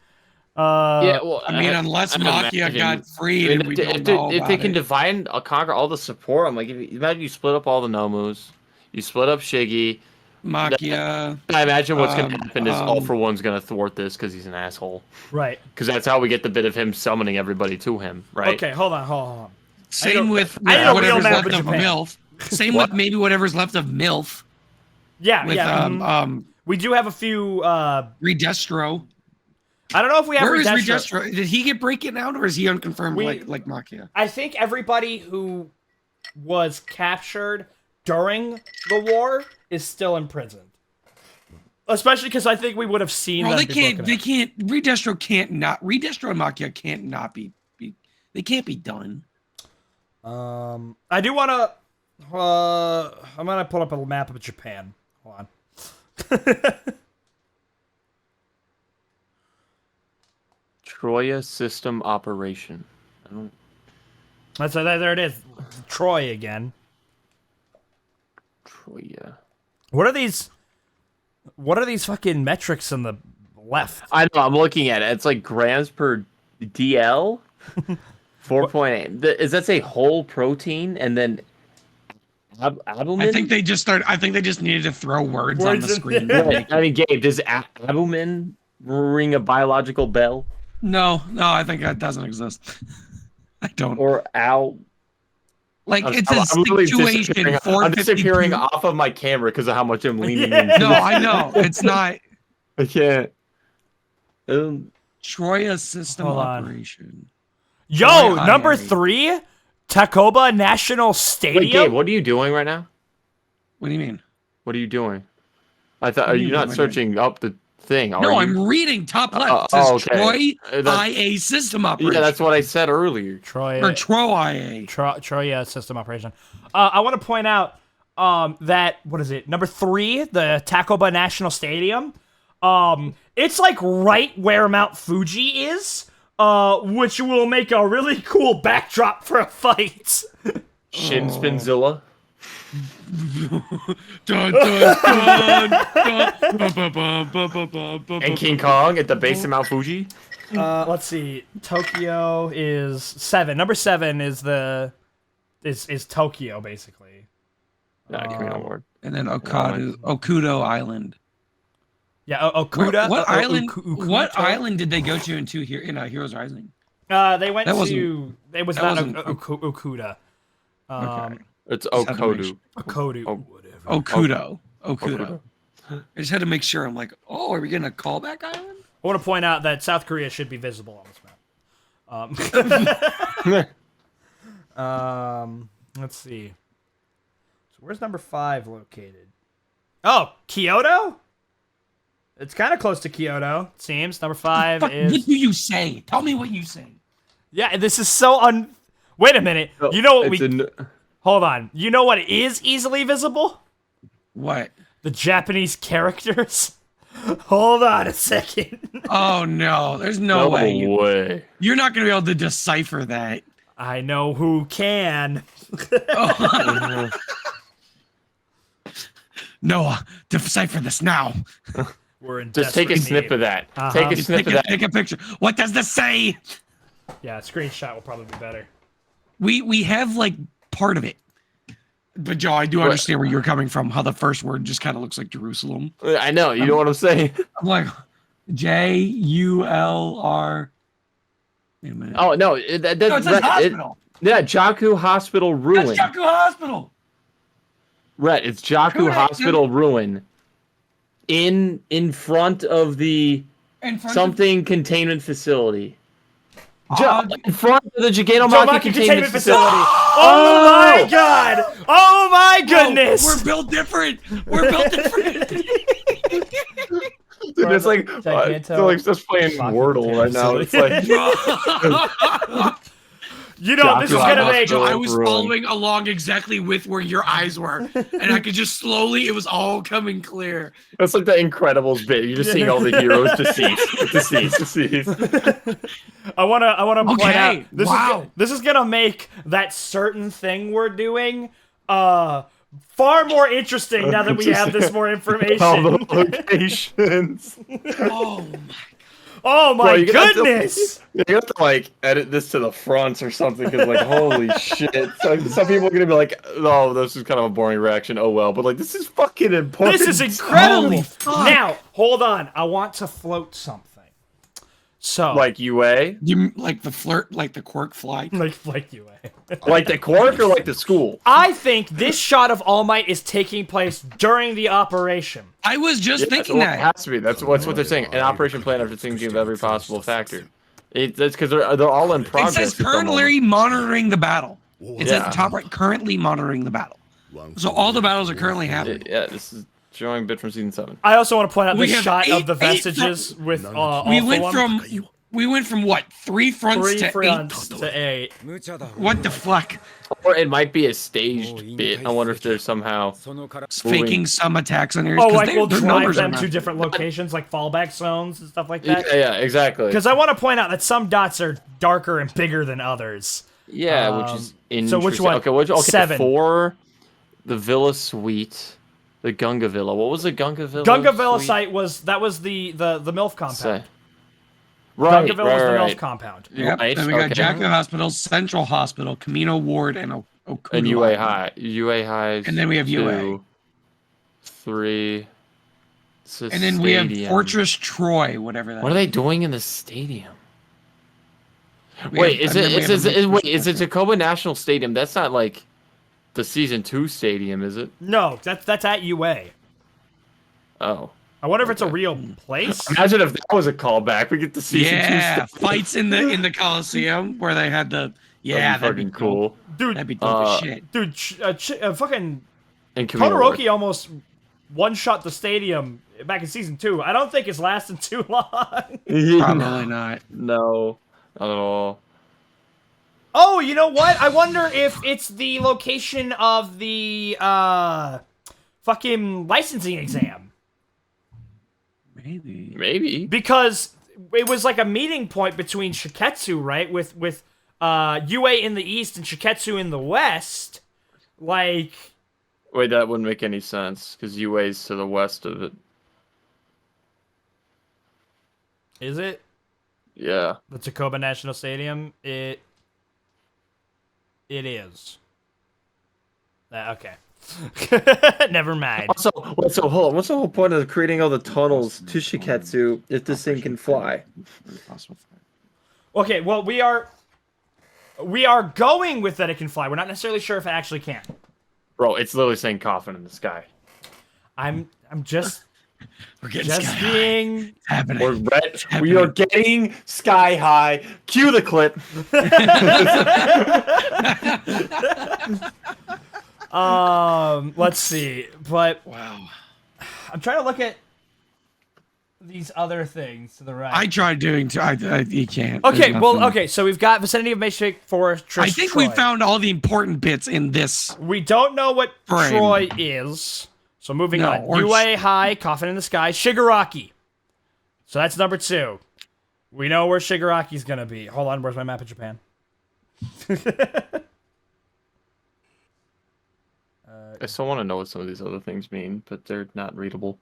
Yeah, well, I mean, unless Machia got freed, and we don't know if about they can it. divide, conquer all the support, I'm like, imagine you split up all the Nomus, you split up Shiggy. Machia. I imagine what's gonna happen is All um, For One's gonna thwart this because he's an asshole. Right. Because that's how we get the bit of him summoning everybody to him, right? Okay, hold on. Same with I need a real whatever's map left of of Japan. MILF. Same with maybe whatever's left of MILF. Yeah, With we do have a few. Redestro. I don't know if we have Where is Redestro. Redestro? Did he get breaking out, or is he unconfirmed We- like Machia? I think everybody who was captured during the war is still imprisoned. Especially because I think we would have seen Well, them. they can't. Redestro can't not. Redestro and Machia can't not be. They can't be done. I do want to. I'm gonna pull up a map of Japan. Hold on. Troya system operation. I don't. There it is. Troy again. Troya. What are these? What are these fucking metrics on the left? I know. I'm looking at it. It's like grams per DL. 4.8. Does that say whole protein and then albumin? I think they just needed to throw words on the Words in screen. there. Right. I mean, Gabe, does albumin ring a biological bell? No, I think that doesn't exist. I don't. Or Like it's a I'm literally situation. disappearing. I'm 452. disappearing off of my camera because of how much I'm leaning in. No, I know it's not. I can't. Troya system Hold on. operation. Yo, Troy number IA. 3, Tacoba National Stadium. Wait, Gabe, what are you doing right now? What do you mean? What are you doing? I thought. What Are do you you mean, not what am I searching up the thing? Are No, you? I'm reading top left. It says okay. Troy IA system operation. Yeah, that's what I said earlier. Troy. Or Tro IA. Troya system operation. I want to point out that what is it? Number 3, the Tacoba National Stadium. It's like right where Mount Fuji is, which will make a really cool backdrop for a fight. Shin Spinzilla. Dun, dun, dun. And King Kong at the base of Mount Fuji. Let's see. Tokyo is 7. Number 7 is is Tokyo basically. Korean Award. And then Okudo Island. Yeah, Okuda. What island? Okuda? What island did they go to in Heroes Rising? They went That to. It was that not wasn't Okuda. Okay. It's Just had to make Okodu. Okudu. Oh. Whatever. Okudo. I just had to make sure. I'm like, oh, are we getting a callback island? I want to point out that South Korea should be visible on this map. Let's see. So where's number 5 located? Oh, Kyoto? It's kind of close to Kyoto, it seems. Number 5 What is... do you say? Tell me what you say. Yeah, this is so Wait a minute. You know what Hold on. You know what is easily visible? What? The Japanese characters. Hold on a second. Oh no, there's no way. way. You're not gonna be able to decipher that. I know who can. Noah, decipher this now. We're in Just take a desperate snip need. of that. Uh-huh. Take a snip of that. Take a picture. What does this say? Yeah, a screenshot will probably be better. We have like part of it. But Joe, I do understand where you're coming from. How the first word just kind of looks like Jerusalem. I know. You know what I'm saying? I'm like, JULR. Wait a minute. Oh no, No, it says hospital. yeah, Jakku Hospital Ruin. That's Jakku Hospital. Right, it's Jakku Hospital Ruin. In front of the something containment facility. In front of the Gigantomachia containment facility. Oh my god! Oh my goodness! We're built different. We're built different. Dude, it's like just playing Wordle right now. It's like you know, this is gonna make. I was following along exactly with where your eyes were, and I could just slowly. It was all coming clear. That's like the Incredibles bit. You're just seeing all the heroes deceased. I wanna point out. Wow. This is gonna make that certain thing we're doing far more interesting now that we have this more information. All the locations. Oh my. Oh my goodness! You have to like edit this to the front or something because like holy shit. So, some people are gonna be like, oh, this is kind of a boring reaction. Oh well, but like this is fucking important. This is incredible. Holy fuck. Now, hold on. I want to float something. So, like UA, You like the flirt, like the quirk fly. like UA. like the Quark or like the school. I think this shot of All Might is taking place during the operation. I was just thinking It that. has to be. That's what they're saying. An operation plan after thinking of every possible factor. That's because they're all in It progress. says at the moment. currently monitoring the battle. It's at Yeah. the top right. Currently monitoring the battle. So all the battles are currently happening. Yeah, this is showing bit from season 7. I also want to point out We this have shot of the eight vestiges with all We went from what? Three fronts three to fronts 8. to 8. What the fuck? Or it might be a staged bit. I wonder if there's somehow Faking some attacks on areas. Oh, 'cause like we'll their drive numbers them are to not- different locations, like fallback zones and stuff like that. Yeah, exactly. Because I want to point out that some dots are darker and bigger than others. Yeah, which is interesting. So which one? Okay, 7. 4, the Villa Suite, the Gunga Villa. What was the Gunga Villa? Gunga Villa suite? site was the MILF compound. Say. Right, Gunga Villa was the right. MILF compound. Yep. Right, Then we got okay. Jakku Hospital, Central Hospital, Camino Ward, and Okuda. And UA High. UA High. And then we have 2, UA. 3. And then we have Fortress Troy, whatever that What are they doing in the stadium? We Wait, have- is and then we have a big is it Tacoba National Stadium? That's not like the season 2 stadium, is it? No, that's at UA. Oh. I wonder if it's a real place. Imagine if that was a callback. We get the season 2 Yeah, stadium. fights in the Coliseum where they had the That'd be fucking cool. Dude, That'd be dope as shit. dude, fucking And Camino Ward. Todoroki almost one-shot the stadium back in season 2. I don't think it's lasting too long. Probably not. No, not at all. Oh, you know what? I wonder if it's the location of the fucking licensing exam. Maybe. Because it was like a meeting point between Shiketsu, right? With UA in the east and Shiketsu in the west. Like, Wait, that wouldn't make any sense because UA's to the west of it. is it Yeah. the Tacoba National Stadium? It is. Okay. Never mind. So hold on. What's the whole point of creating all the tunnels to Shiketsu if this thing can fly? Okay, well, we are going with that it can fly. We're not necessarily sure if it actually can. Bro, it's literally saying coffin in the sky. I'm just We're getting just sky being high. Happening. We're red. happening. We are getting sky high. Cue the clip. let's see. But Wow. I'm trying to look at these other things to the right. I tried doing too. You can't. Okay, There's well, nothing. okay, so we've got vicinity of Matrix Forest. I think we found all the important bits in this. We don't know what Frame. Troy is. So moving No, on. or UA High, Coffin in the Sky, Shigaraki. So that's number 2. We know where Shigaraki's gonna be. Hold on, where's my map of Japan? I still want to know what some of these other things mean, but they're not readable.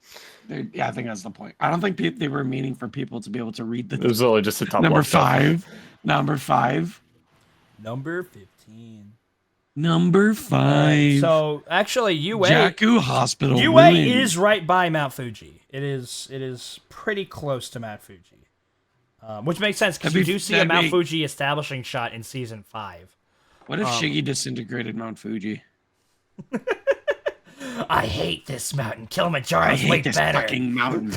Yeah, I think that's the point. I don't think they were meaning for people to be able to read It the was literally just the top number left stuff. 5. Number 5. Number 15. Number 5. So actually, UA Jakku Hospital. UA Ruin. is right by Mount Fuji. It is pretty close to Mount Fuji. Which makes sense because you do see a Mount Fuji establishing shot in season 5. What if Shiggy disintegrated Mount Fuji? I hate this mountain. Kilimanjaro is way better. I hate this fucking mountain.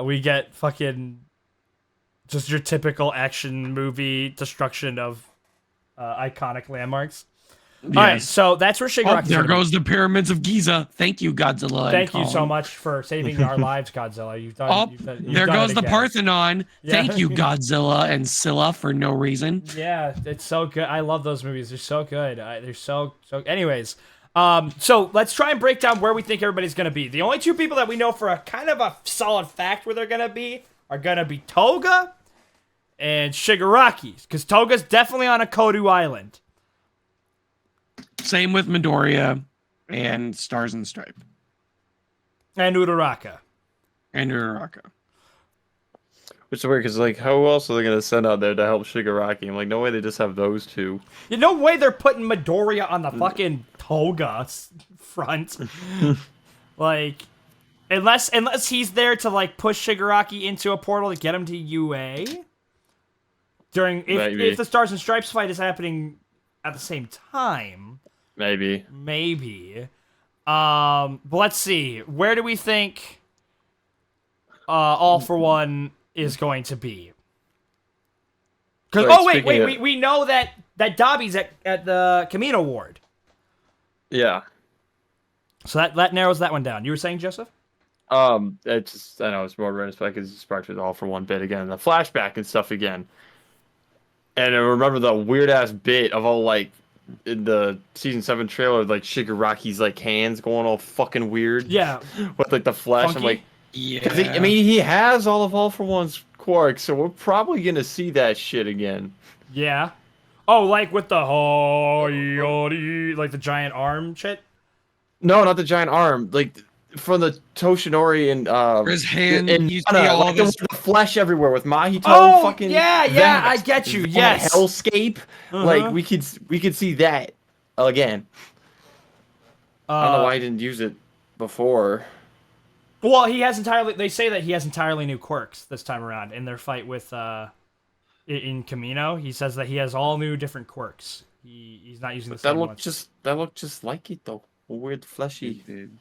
We get fucking just your typical action movie destruction of iconic landmarks. Yes. All right, so that's where Shigaraki's there goes the pyramids of Giza. Thank you, Godzilla. Thank you so much for saving our lives, Godzilla. You've done. There goes the Parthenon. Yeah. Thank you, Godzilla and Scylla, for no reason. Yeah, it's so good. I love those movies. They're so good. They're so. Anyways, so let's try and break down where we think everybody's gonna be. The only 2 people that we know for a kind of a solid fact where they're gonna be are gonna be Toga and Shigaraki, because Toga's definitely on a Kodu Island. Same with Midoriya and Stars and Stripe. And Uraraka. Which is weird, because, like, how else are they going to send out there to help Shigaraki? I'm like, no way they just have those 2. You no way they're putting Midoriya on the fucking Toga front. Like, unless he's there to, like, push Shigaraki into a portal to get him to UA. If the Stars and Stripes fight is happening at the same time. Maybe. But let's see. Where do we think All For One is going to be? Because we know that Dobby's at the Camino Ward. Yeah. So that narrows that one down. You were saying, Joseph? It's just, I know it's more random, but because it sparked with All For One bit again, the flashback and stuff again. And I remember the weird ass bit of all, like, in the season 7 trailer, like Shigaraki's like hands going all fucking weird. Yeah. With like the flash. Funky? I'm like, yeah. I mean, he has all For One's quirks, so we're probably gonna see that shit again. Yeah. Oh, like with the like the giant arm shit? No, not the giant arm. Like from the Toshinori and his hand and you see all like this... the flesh everywhere with Mahito. Fucking yeah, I get you. Yes, hellscape. Like we could see that again. I don't know why he didn't use it before. Well, he has entirely. They say that he has entirely new quirks this time around in their fight with in Camino. He says that he has all new different quirks. He's not using the same ones. That looked just like it though. A weird fleshy thing.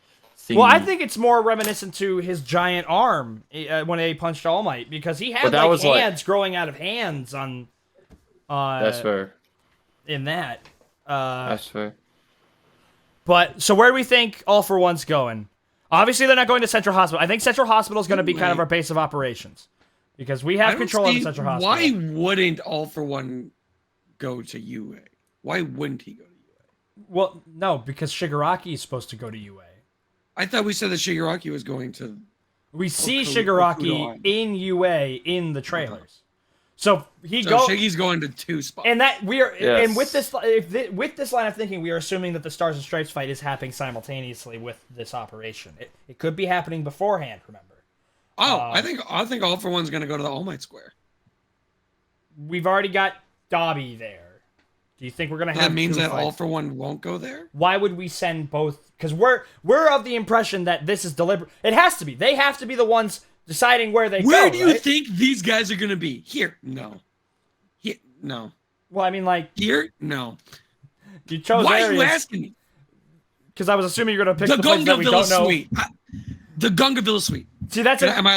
Well, I think it's more reminiscent to his giant arm when he punched All Might, because he had like hands growing out of hands on. That's fair. In that. That's fair. But so where do we think All For One's going? Obviously, they're not going to Central Hospital. I think Central Hospital is going to be kind of our base of operations, because we have control of the Central Hospital. Why wouldn't All For One go to UA? Why wouldn't he go to UA? Well, no, because Shigaraki is supposed to go to UA. I thought we said that Shigaraki was going to... We see Shigaraki in UA in the trailers. So Shiggy's going to 2 spots. And that and with this with this line of thinking, we are assuming that the Stars and Stripes fight is happening simultaneously with this operation. It could be happening beforehand, remember. I think All For One's going to go to the All Might Square. We've already got Dobby there. Do you think we're gonna have? That means that All For One won't go there. Why would we send both? Because we're of the impression that this is deliberate. It has to be. They have to be the ones deciding where they go. Where do you think these guys are gonna be? Here, no. Here, no. Well, I mean, like here, no. You chose. Why are you asking me? Because I was assuming you're gonna pick the place that we don't know. Suite. The Gungavilla Suite. See, that's Am I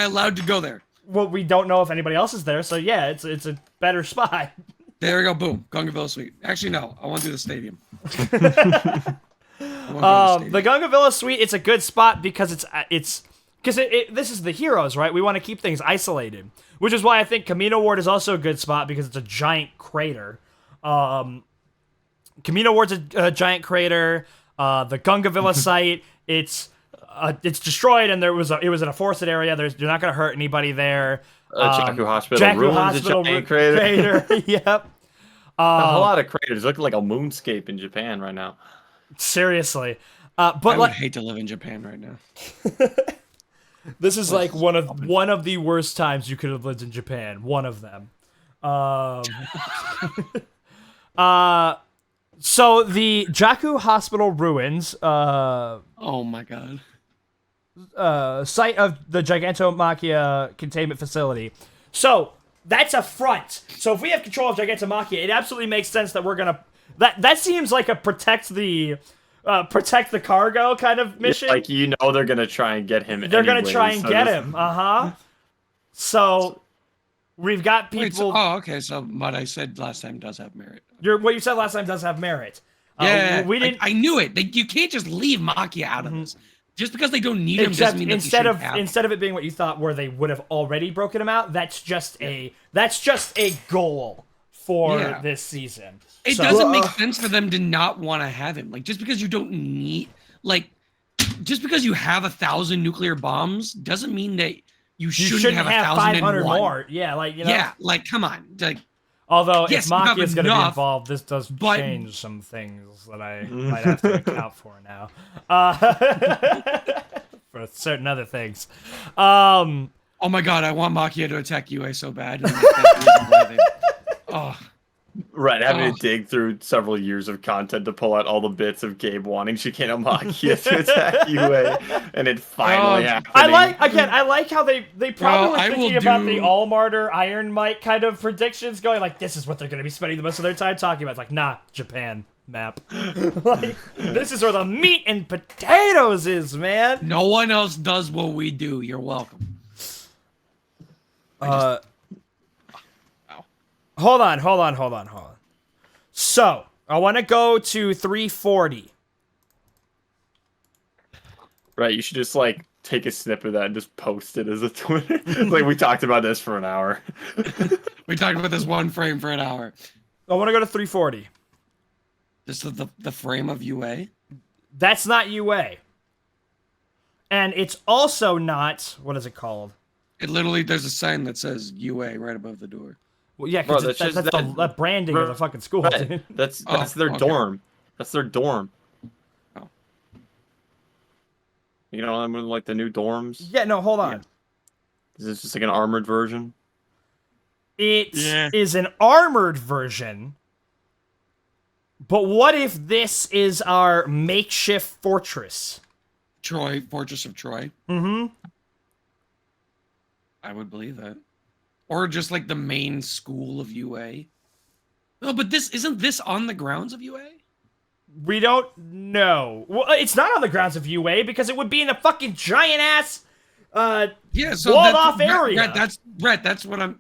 allowed to go there? Well, we don't know if anybody else is there, so yeah, it's a better spot. There we go. Boom. Gungavilla Suite. Actually, no. I want to do the stadium. The Gungavilla Suite, it's a good spot because it's because this is the heroes, right? We want to keep things isolated, which is why I think Camino Ward is also a good spot because it's a giant crater. Camino Ward's a giant crater. The Gungavilla site, it's destroyed, and it was in a forested area. You're not going to hurt anybody there. Jakku Hospital giant crater. Yep. A lot of craters. Looking like a moonscape in Japan right now. Seriously. But I would hate to live in Japan right now. This is like one of the worst times you could have lived in Japan. One of them. So the Jakku Hospital ruins. Oh my god. site of the Gigantomachia containment facility. So that's a front. So if we have control of Gigantomachia, it absolutely makes sense that we're gonna. That seems like a protect the cargo kind of mission. Like, you know, they're gonna try and get him. They're gonna anyway, try and so get this- him. So we've got people. Wait, so, oh, okay. So what I said last time does have merit. What you said last time does have merit. Yeah, we didn't. I knew it. You can't just leave Machia out of this. Just because they don't need him Except doesn't mean that instead they of shouldn't have instead of it being what you thought, where they would have already broken him out, that's just a goal for this season. It doesn't make sense for them to not want to have him. Like, just because you don't need, like, just because you have 1,000 nuclear bombs doesn't mean that you shouldn't have 500 1,001. more. Yeah, like, you know. Yeah, like, come on. Like, although yes, if you have Machia is going to be enough, involved, this does but- change some things that I might have to account for now. For certain other things. oh my god, I want Machia to attack UA so bad. Oh, Right, having to dig through several years of content to pull out all the bits of Gabe wanting Gigantomachia to attack UA, and it finally happening. I like how they probably were I thinking will about the do- Allmartyr Iron Mike kind of predictions, going like, this is what they're going to be spending the most of their time talking about. It's like, nah, Japan map. Like, this is where the meat and potatoes is, man. no one else does what we do. You're welcome. Hold on. So, I want to go to 340. Right, you should just, like, take a snippet of that and just post it as a Twitter. Like, we talked about this for an hour. We talked about this one frame for an hour. I want to go to 340. This is the frame of UA. That's not UA. And it's also not, what is it called? It literally, there's a sign that says UA right above the door. Well, yeah, Bro, because that's that's just the branding of the fucking school, Right, dude. that's their okay. dorm. That's their dorm. Oh. You know, I mean, like the new dorms. Yeah, no, hold on. Is this just like an armored version? It is an armored version. But what if this is our makeshift fortress? Troy, Fortress of Troy. Mm-hmm. I would believe that. Or just like the main school of UA. No, but isn't this on the grounds of UA? We don't know. Well, it's not on the grounds of UA because it would be in a fucking giant ass Yeah, so walled off area. That's what I'm.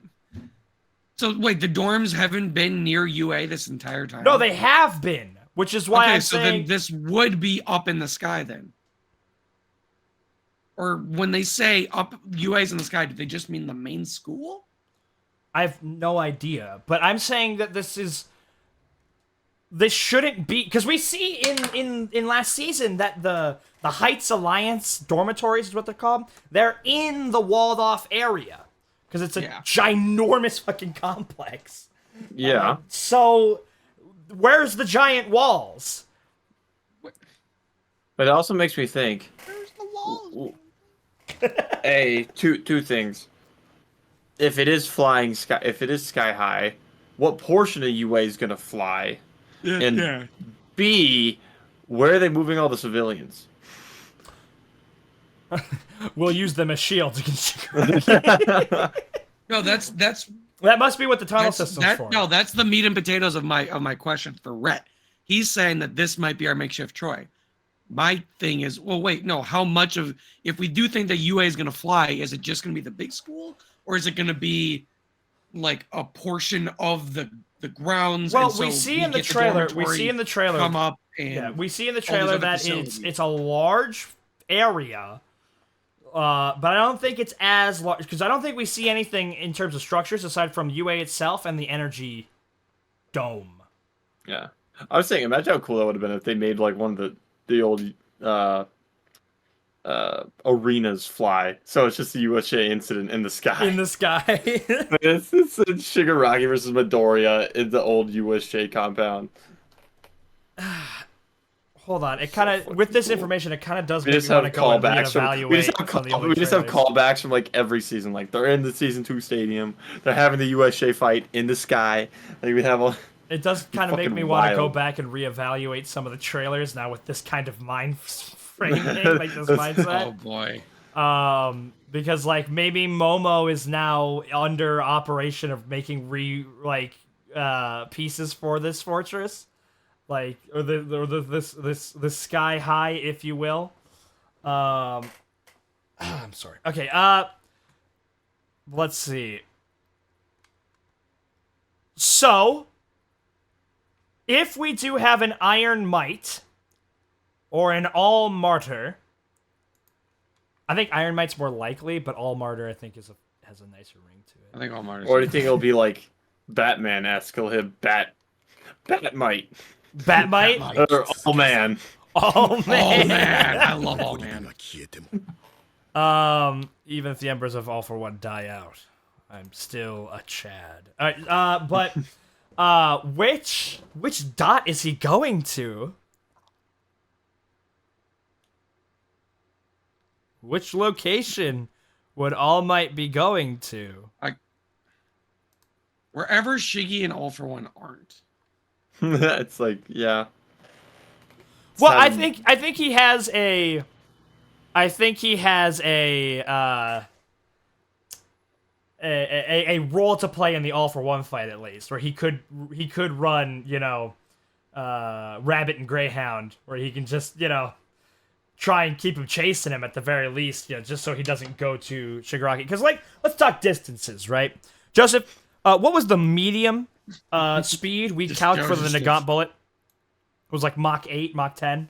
So wait, the dorms haven't been near UA this entire time. No, they have been, which is why I'm so saying then this would be up in the sky then. Or when they say up UA's in the sky, do they just mean the main school? I have no idea, but I'm saying that this shouldn't be, because we see in last season that the Heights Alliance dormitories is what they're called. They're in the walled off area because it's a ginormous fucking complex. Yeah. So where's the giant walls? But it also makes me think. Where's the walls? Two things. If it is sky high, what portion of UA is gonna fly? And B, where are they moving all the civilians? We'll use them as shields against No, that's that must be what the tunnel system's for. No, that's the meat and potatoes of my question for Rhett. He's saying that this might be our makeshift Troy. My thing is, well, wait, no. How much of, if we do think that UA is going to fly, is it just going to be the big school, or is it going to be like a portion of the grounds? Well, and so we see in the trailer. We see in the trailer. Come up and we see in the all these trailer other that facilities. it's a large area. But I don't think it's as large because I don't think we see anything in terms of structures aside from UA itself and the energy dome. Yeah, I was saying, imagine how cool that would have been if they made like one of the old arenas fly. So it's just the USA incident in the sky. In the sky. it's Shigaraki versus Midoriya in the old USJ compound. Hold on, it kind of with this information, it kind of does We make just me have want to go and callbacks reevaluate. we just have callbacks from like every season. Like they're in the season 2 stadium. They're having the USJ fight in the sky. Like we have all. It does kind of make me want to go wild. back and reevaluate some of the trailers now with this kind of mind framing, like this mindset. oh boy. Because like maybe Momo is now under operation of making pieces for this fortress, like this sky high, if you will. I'm sorry. Okay. Let's see. So, if we do have an Iron Might or an All Martyr, I think Iron Might's more likely, but All Martyr I think has a nicer ring to it. I think all mine. Or do you think it'll be like Batman-esque? He'll hit Bat Might. Bat Might? Or All Man. Oh man. Oh man, I love all man. Even if the embers of All for One die out, I'm still a Chad. All right, but which dot is he going to? Which location would All Might be going to? Wherever Shiggy and All for One aren't. It's like, yeah. Well, I think he has a role to play in the All for One fight at least, where he could run, Rabbit and Greyhound, where he can just, try and keep him chasing him at the very least, just so he doesn't go to Shigaraki. Because, like, let's talk distances, right? Joseph, what was the medium speed we calced for the Nagant bullet? It was like Mach 8, Mach 10.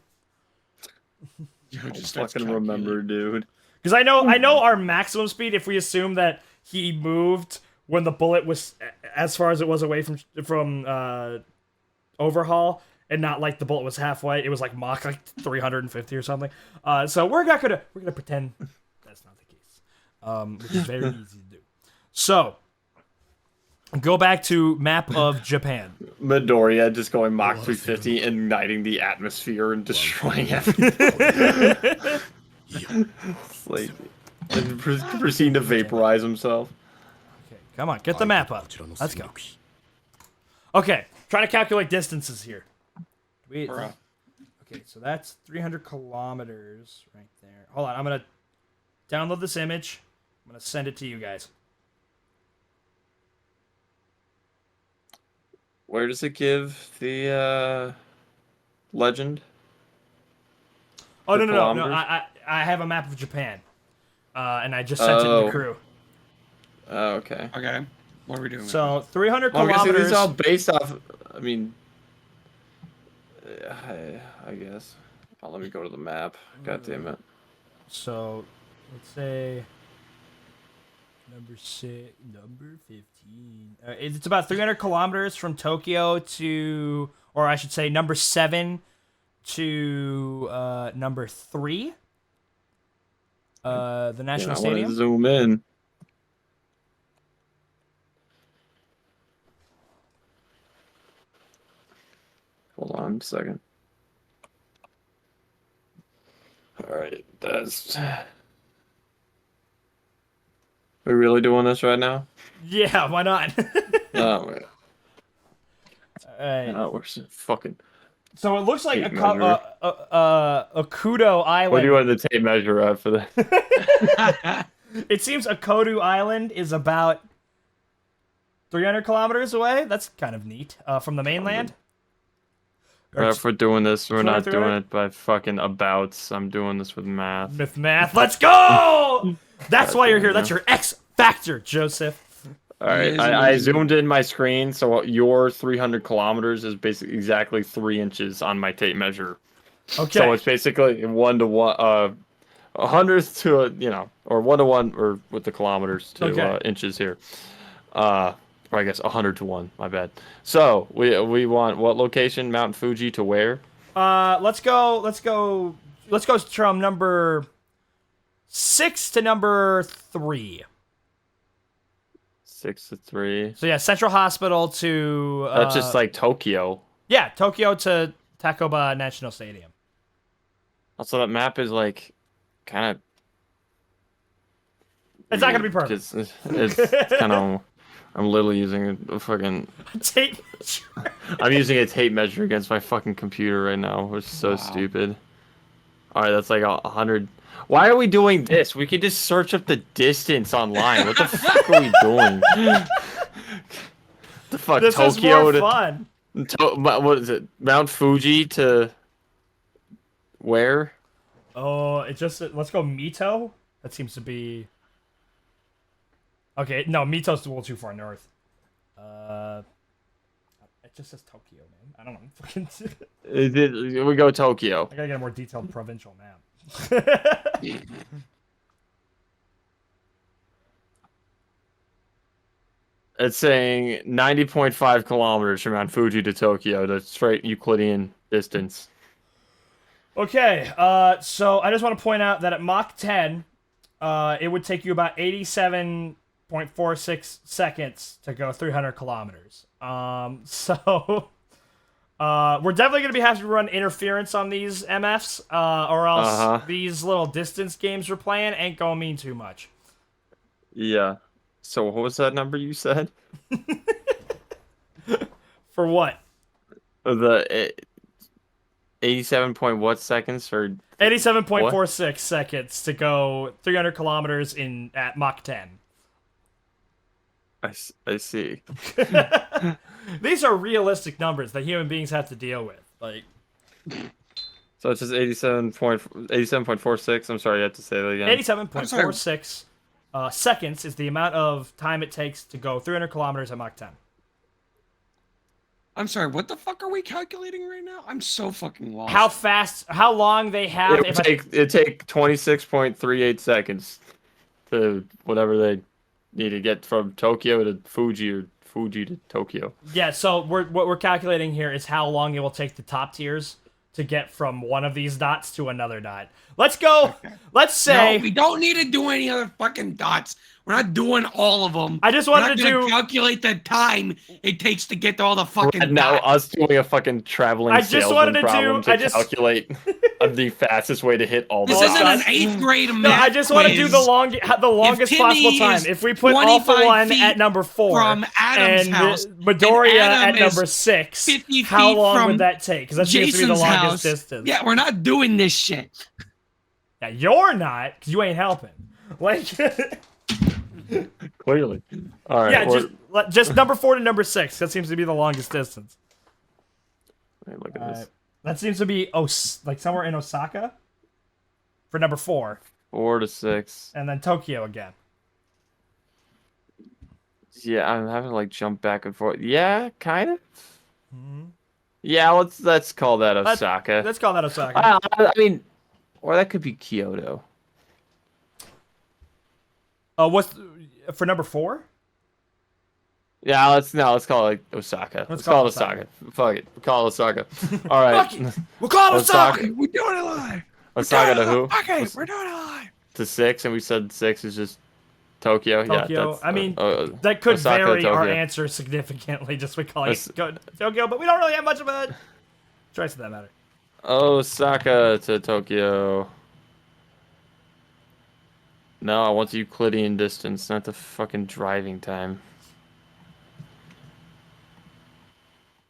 I don't fucking remember, dude. Because I know our maximum speed, if we assume that he moved when the bullet was as far as it was away from Overhaul, and not like the bullet was halfway. It was like Mach like 350 or something. So we're gonna pretend that's not the case, which is very easy to do. So go back to map of Japan. Midoriya just going Mach 350, igniting the atmosphere and destroying everything. Like, and proceeding to vaporize himself. Okay, come on, get the map up. Let's go. Okay, try to calculate distances here. Okay, so that's 300 kilometers right there. Hold on, I'm gonna download this image. I'm gonna send it to you guys. Where does it give the legend? Oh, The no. kilometers? I have a map of Japan, and I just sent it to the crew. Oh, okay. Okay. What are we doing? So 300 Well, I'm guessing kilometers. these are all based off. I mean, I guess. Oh, let me go to the map. God damn it. So let's say number 15. It's about 300 kilometers from Tokyo to, or I should say, number 7 to number 3. The National I want Stadium. to zoom in. Hold on a second. All right, that's. We really doing this right now? Yeah, why not? Oh man. Alright. We're fucking. So it looks like Tape measure. Akudo Island. What do you want the tape measure at for that? It seems Akodo Island is about 300 kilometers away. That's kind of neat. From the mainland. If we're doing this, we're not 200, doing it by fucking abouts. I'm doing this with math. With math. Let's go! That's why you're here. That's your X factor, Joseph. All right, I zoomed in my screen, so your 300 kilometers is basically exactly 3 inches on my tape measure. Okay. So it's basically 1 to 1, 100 to or 1 to 1, or with the kilometers to inches here. Or I guess 100 to 1. My bad. So we want what location? Mount Fuji to where? Let's go from number 6 to number 3. 6 to 3. So yeah, Central Hospital to. That's just like Tokyo. Yeah, Tokyo to Takoba National Stadium. Also, that map is like kind of. It's not gonna be perfect. It's kind of. I'm literally using a fucking. Tape. I'm using a tape measure against my fucking computer right now, which is so stupid. All right, that's like 100. Why are we doing this? We could just search up the distance online. What the fuck are we doing? The fuck, This is Tokyo more to, fun. what is it? Mount Fuji to where? Oh, it just let's go Mito. That seems to be okay. No, Mito's a little too far north. It just says Tokyo, man. I don't know. Fucking. We go Tokyo. I gotta get a more detailed provincial map. It's saying 90.5 kilometers from Mount Fuji to Tokyo. The straight Euclidean distance. Okay, so I just want to point out that at Mach 10, it would take you about 87.46 seconds to go 300 kilometers. So we're definitely going to having to run interference on these MFs, or else these little distance games we're playing ain't going to mean too much. Yeah. So what was that number you said? For what? The 87 point what seconds or 87.46 seconds to go 300 kilometers at Mach 10. I see. These are realistic numbers that human beings have to deal with. Like, so it's just 87.46. I'm sorry, you have to say that again. 87.46 seconds is the amount of time it takes to go 300 kilometers at Mach 10. I'm sorry, what the fuck are we calculating right now? I'm so fucking lost. How long they have... It'd take 26.38 seconds to whatever they need to get from Tokyo to Fuji or Fuji to Tokyo. Yeah, so what we're calculating here is how long it will take the top tiers to get from one of these dots to another dot. Let's go. Okay. Let's say... No, we don't need to do any other fucking dots. We're not doing all of them. I just wanted to calculate the time it takes to get to all the fucking dots. Now us doing a fucking traveling salesman problem to calculate the fastest way to hit all the dots. This isn't an 8th grade math. No, I just want to do the longest possible time. If we put All For One at number 4 from Adam's and house, Midoriya at number 6, how long would that take? Because that seems to be the longest distance. Yeah, we're not doing this shit. Yeah, you're not, because you ain't helping. Like... Clearly. All right. Yeah, just number 4 to number 6. That seems to be the longest distance. Hey, look at this. That seems to be like somewhere in Osaka for number 4. 4 to 6. And then Tokyo again. Yeah, I'm having to like jump back and forth. Yeah, kind of. Mm-hmm. Yeah, let's call that Osaka. Let's call that Osaka. I mean, or that could be Kyoto. What's for number 4? Yeah, let's call it like Osaka. Let's call it Osaka. Fuck it, we'll call it Osaka. All right, we'll call it Osaka. We're doing it live. Osaka to who? Okay, we're doing it live. To 6, and we said 6 is just Tokyo. Tokyo. Yeah, I mean, that could Osaka, vary Tokyo. our answer significantly. Just we call it Tokyo, but we don't really have much of a choice in that matter. Osaka to Tokyo. No, I want the Euclidean distance, not the fucking driving time.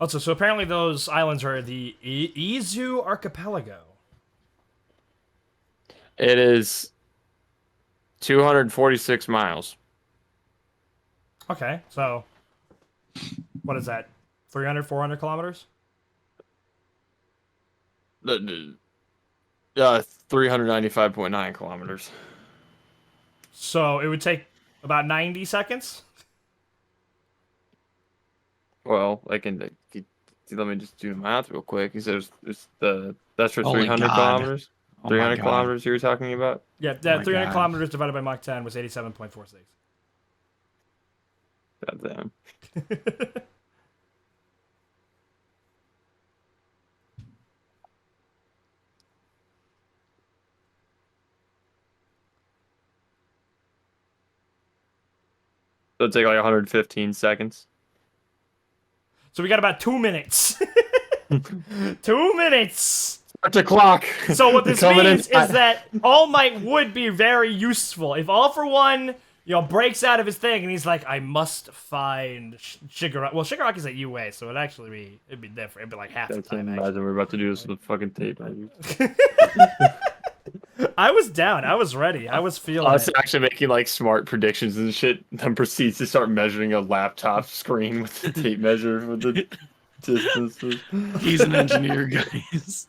Also, so apparently those islands are the Izu Archipelago. It is 246 miles. Okay, so what is that? 300, 400 kilometers? 395.9 kilometers. So it would take about 90 seconds? Well, let me just do the math real quick. He says that's for Holy 300 God. kilometers? Oh 300 kilometers you were talking about? Yeah, that 300 kilometers divided by Mach 10 was 87.46. God damn. So it'd take like 115 seconds. So we got about 2 minutes. 2 minutes! Start the clock! So what this means is that All Might would be very useful. If All For One, breaks out of his thing and he's like, I must find Shigaraki. Well, Shigaraki's at UA, so it'd be different. It'd be like half the time. I can't imagine we're about to do this with fucking tape. I was down. I was ready. I was feeling Us it. actually making like smart predictions and shit, then proceeds to start measuring a laptop screen with the tape measure with the distances. He's an engineer, guys.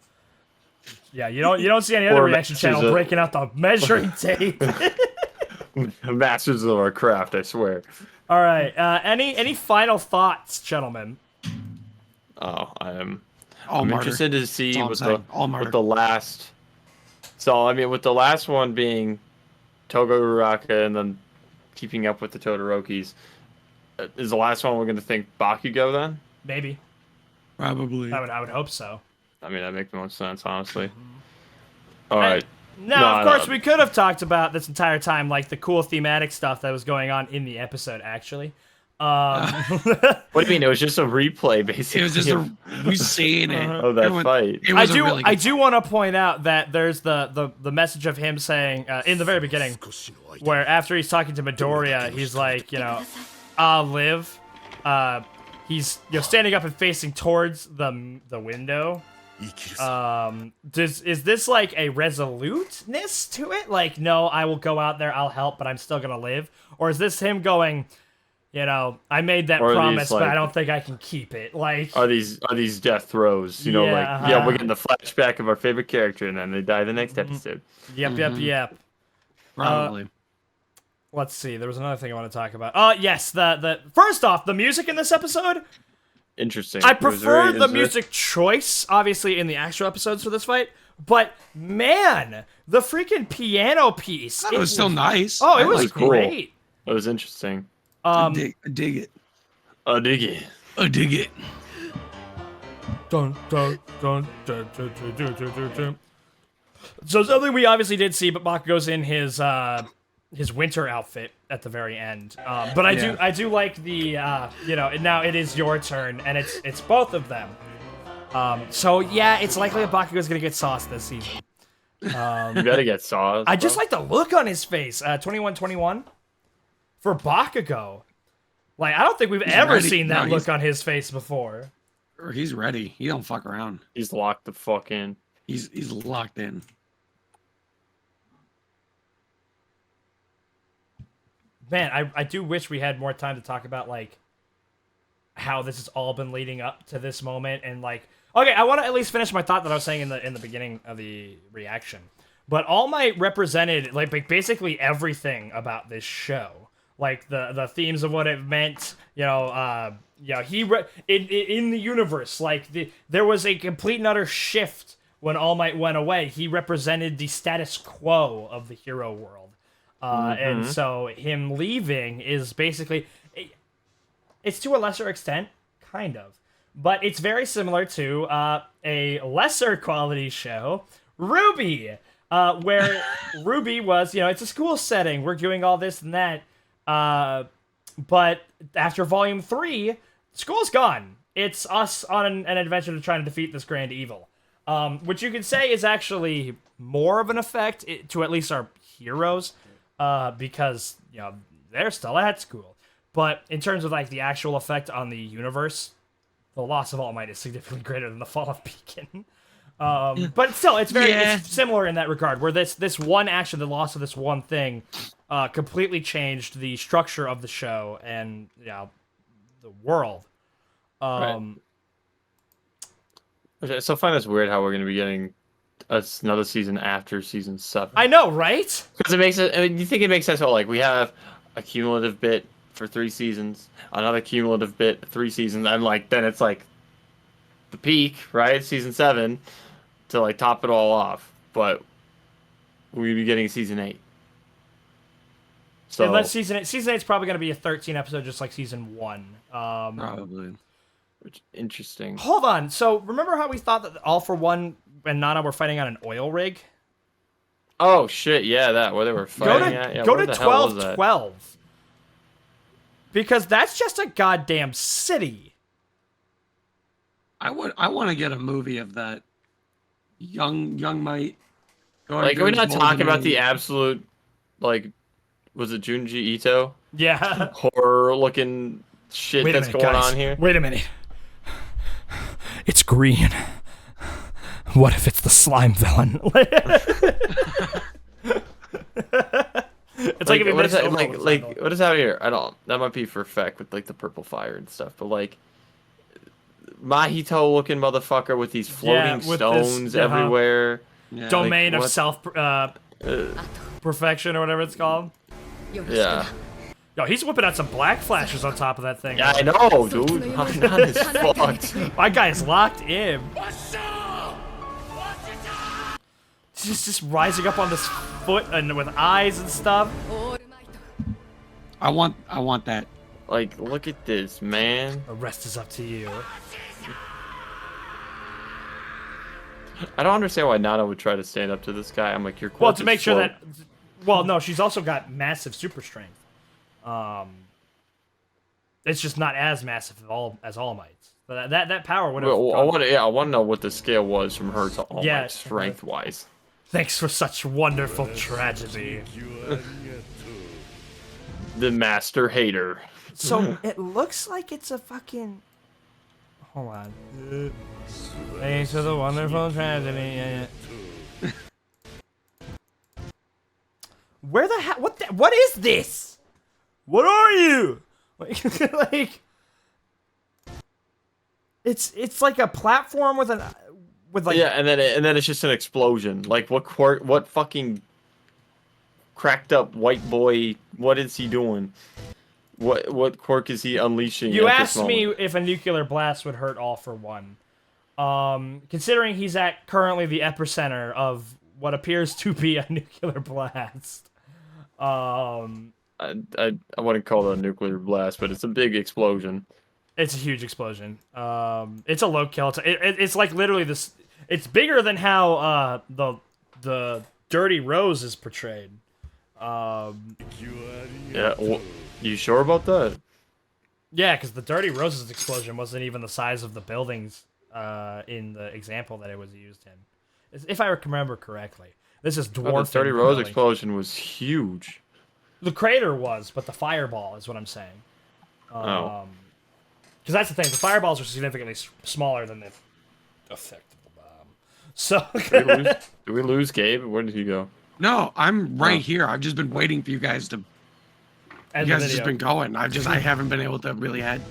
Yeah, you don't see any other Or reaction masters channel of- breaking out the measuring tape. Masters of our craft, I swear. All right. Any final thoughts, gentlemen? Oh, I'm All martyr. interested to see That's all I'm what saying. All martyr. with the last. So I mean, with the last one being Togo Uraraka and then keeping up with the Todorokis, is the last one we're gonna think Bakugo then? Maybe. Probably. I would hope so. I mean, that makes the most sense, honestly. All right. Now, of course, we could have talked about this entire time, like the cool thematic stuff that was going on in the episode. Actually, What do you mean? It was just a replay, basically. It was just we seeing it. of that fight. It was a really I good do want to point out that there's the message of him saying in the very beginning, where after he's talking to Midoriya, he's like, I'll live. He's standing up and facing towards the window. Is this like a resoluteness to it? Like, no, I will go out there, I'll help, but I'm still gonna live? Or is this him going, I made that promise, but I don't think I can keep it? Like, are these death throws? We're getting the flashback of our favorite character, and then they die the next episode. Yep. probably. Let's see. There was another thing I want to talk about. Yes, the first off, the music in this episode. Interesting. I prefer the music choice, obviously, in the actual episodes for this fight. But man, the freaking piano piece. It was still nice. Oh, it was cool. great. It was interesting. I dig it. I dig it. I dig it. Dun, dun, dun, dun, dun, dun, dun, dun, dun. So something we obviously did see, but Bakugo's in his winter outfit at the very end. But I do like the now it is your turn, and it's both of them. So yeah, it's likely that Bakugo's gonna get sauced this season. You gotta get sauced. I just like the look on his face. 21-21 for Bakugo. Like, I don't think we've ever ready. seen that No, look on his face before. He's ready. He don't fuck around. He's locked the fuck in. He's locked in. Man, I do wish we had more time to talk about, like, how this has all been leading up to this moment. And, like, okay, I want to at least finish my thought that I was saying in the beginning of the reaction. But All Might represented, like basically everything about this show. Like, the themes of what it meant, in the universe. Like, there was a complete and utter shift when All Might went away. He represented the status quo of the hero world. And so him leaving is basically, it's to a lesser extent, kind of, but it's very similar to a lesser quality show, Ruby, where Ruby was, it's a school setting. We're doing all this and that. But after volume 3, school's gone. It's us on an adventure to try to defeat this grand evil. Which you could say is actually more of an effect to at least our heroes. Because, they're still at school. But in terms of, like, the actual effect on the universe, the loss of All Might is significantly greater than the fall of Beacon. But still, it's it's similar in that regard, where this one action, the loss of this one thing, completely changed the structure of the show and, the world. Right. I still find this weird how we're going to be getting another season after season 7. I know, right? Because it makes it. I mean, you think it makes sense? How, like, we have a cumulative bit for 3 seasons, another cumulative bit 3 seasons, and then it's like the peak, right? Season 7 to like top it all off. But we'll be getting season 8. So unless season 8's probably going to be a 13 episode, just like season 1. Probably. Which interesting. Hold on. So remember how we thought that All For One and Nana were fighting on an oil rig? Oh shit! Yeah, that where they were fighting at. Yeah, go where to the hell was that? 12-12. Because that's just a goddamn city. I want to get a movie of that. Young Might. Like, are we not talking about the absolute, like, was it Junji Ito? Yeah. Horror looking shit that's going on here. Wait a minute. It's green. What if it's the slime villain? It's like if you what missed is that? over Like, the like cycle. what is out here? I don't. That might be for Feck with like the purple fire and stuff. But like, Mahito looking motherfucker with these floating with this- stones uh-huh. everywhere. Yeah. Domain of what? self perfection or whatever it's called. Yeah. Yo, he's whipping out some black flashes on top of that thing. Yeah, I know, dude. Not as fucked. My guy's locked in. He's just rising up on this foot and with eyes and stuff. I want that. Like, look at this, man. The rest is up to you. I don't understand why Nana would try to stand up to this guy. I'm like, you're Well, to make sure that. Well, no, she's also got massive super strength. It's just not as massive as All Might's. But that power would have. Well, I want to know what the scale was from her to All Yeah, Might strength-wise. Thanks for such wonderful tragedy. The Master Hater. So it looks like it's a fucking. Hold on. Thanks for the wonderful tragedy. Yeah. Where the hell? What is this? What are you? Like, it's like a platform with like. Yeah, and then it's just an explosion. Like what fucking cracked up white boy? What is he doing? What quirk is he unleashing? You at this asked me moment? if a nuclear blast would hurt All for One. Considering he's at currently the epicenter of what appears to be a nuclear blast. I wouldn't call it a nuclear blast, but it's a big explosion. It's a huge explosion. It's a low kill. It's like literally this. It's bigger than how the Dirty Rose is portrayed. Yeah, you sure about that? Yeah, because the Dirty Rose's explosion wasn't even the size of the buildings in the example that it was used in. If I remember correctly. This is dwarf. The Dirty Rose explosion was huge. The crater was, but the fireball is what I'm saying. Oh. Because that's the thing. The fireballs are significantly smaller than the effect of the bomb. So. Do we lose Gabe? Where did he go? No, I'm right here. I've just been waiting for you guys to. End You the guys have just video. been going. I haven't been able to really I've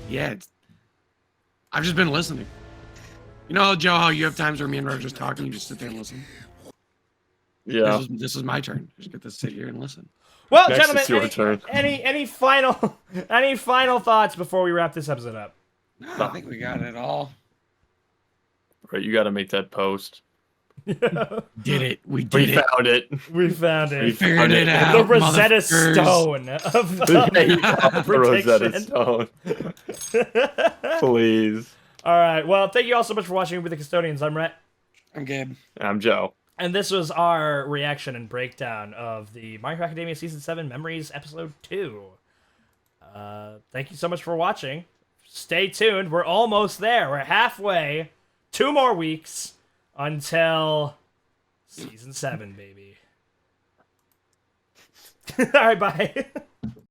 just been listening. You know, Joe, how you have times where me and Ro are just talking, you just sit there and listen. Yeah. This is my turn. I just get to sit here and listen. Well, Next, gentlemen, it's your turn. any final thoughts before we wrap this episode up? No, I think we got it all. Right, you got to make that post. Did it. We We did it. found it. We found it. We Figured it out. The Rosetta motherfuckers. Stone of Yeah, you found the Rosetta prediction. Stone. Please. All right. Well, thank you all so much for watching with the Custodians. I'm Rhett. I'm Gabe. I'm Joe. And this was our reaction and breakdown of the My Hero Academia Season 7 Memories Episode 2. Thank you so much for watching. Stay tuned. We're almost there. We're halfway. 2 more weeks until Season 7, baby. All right, bye.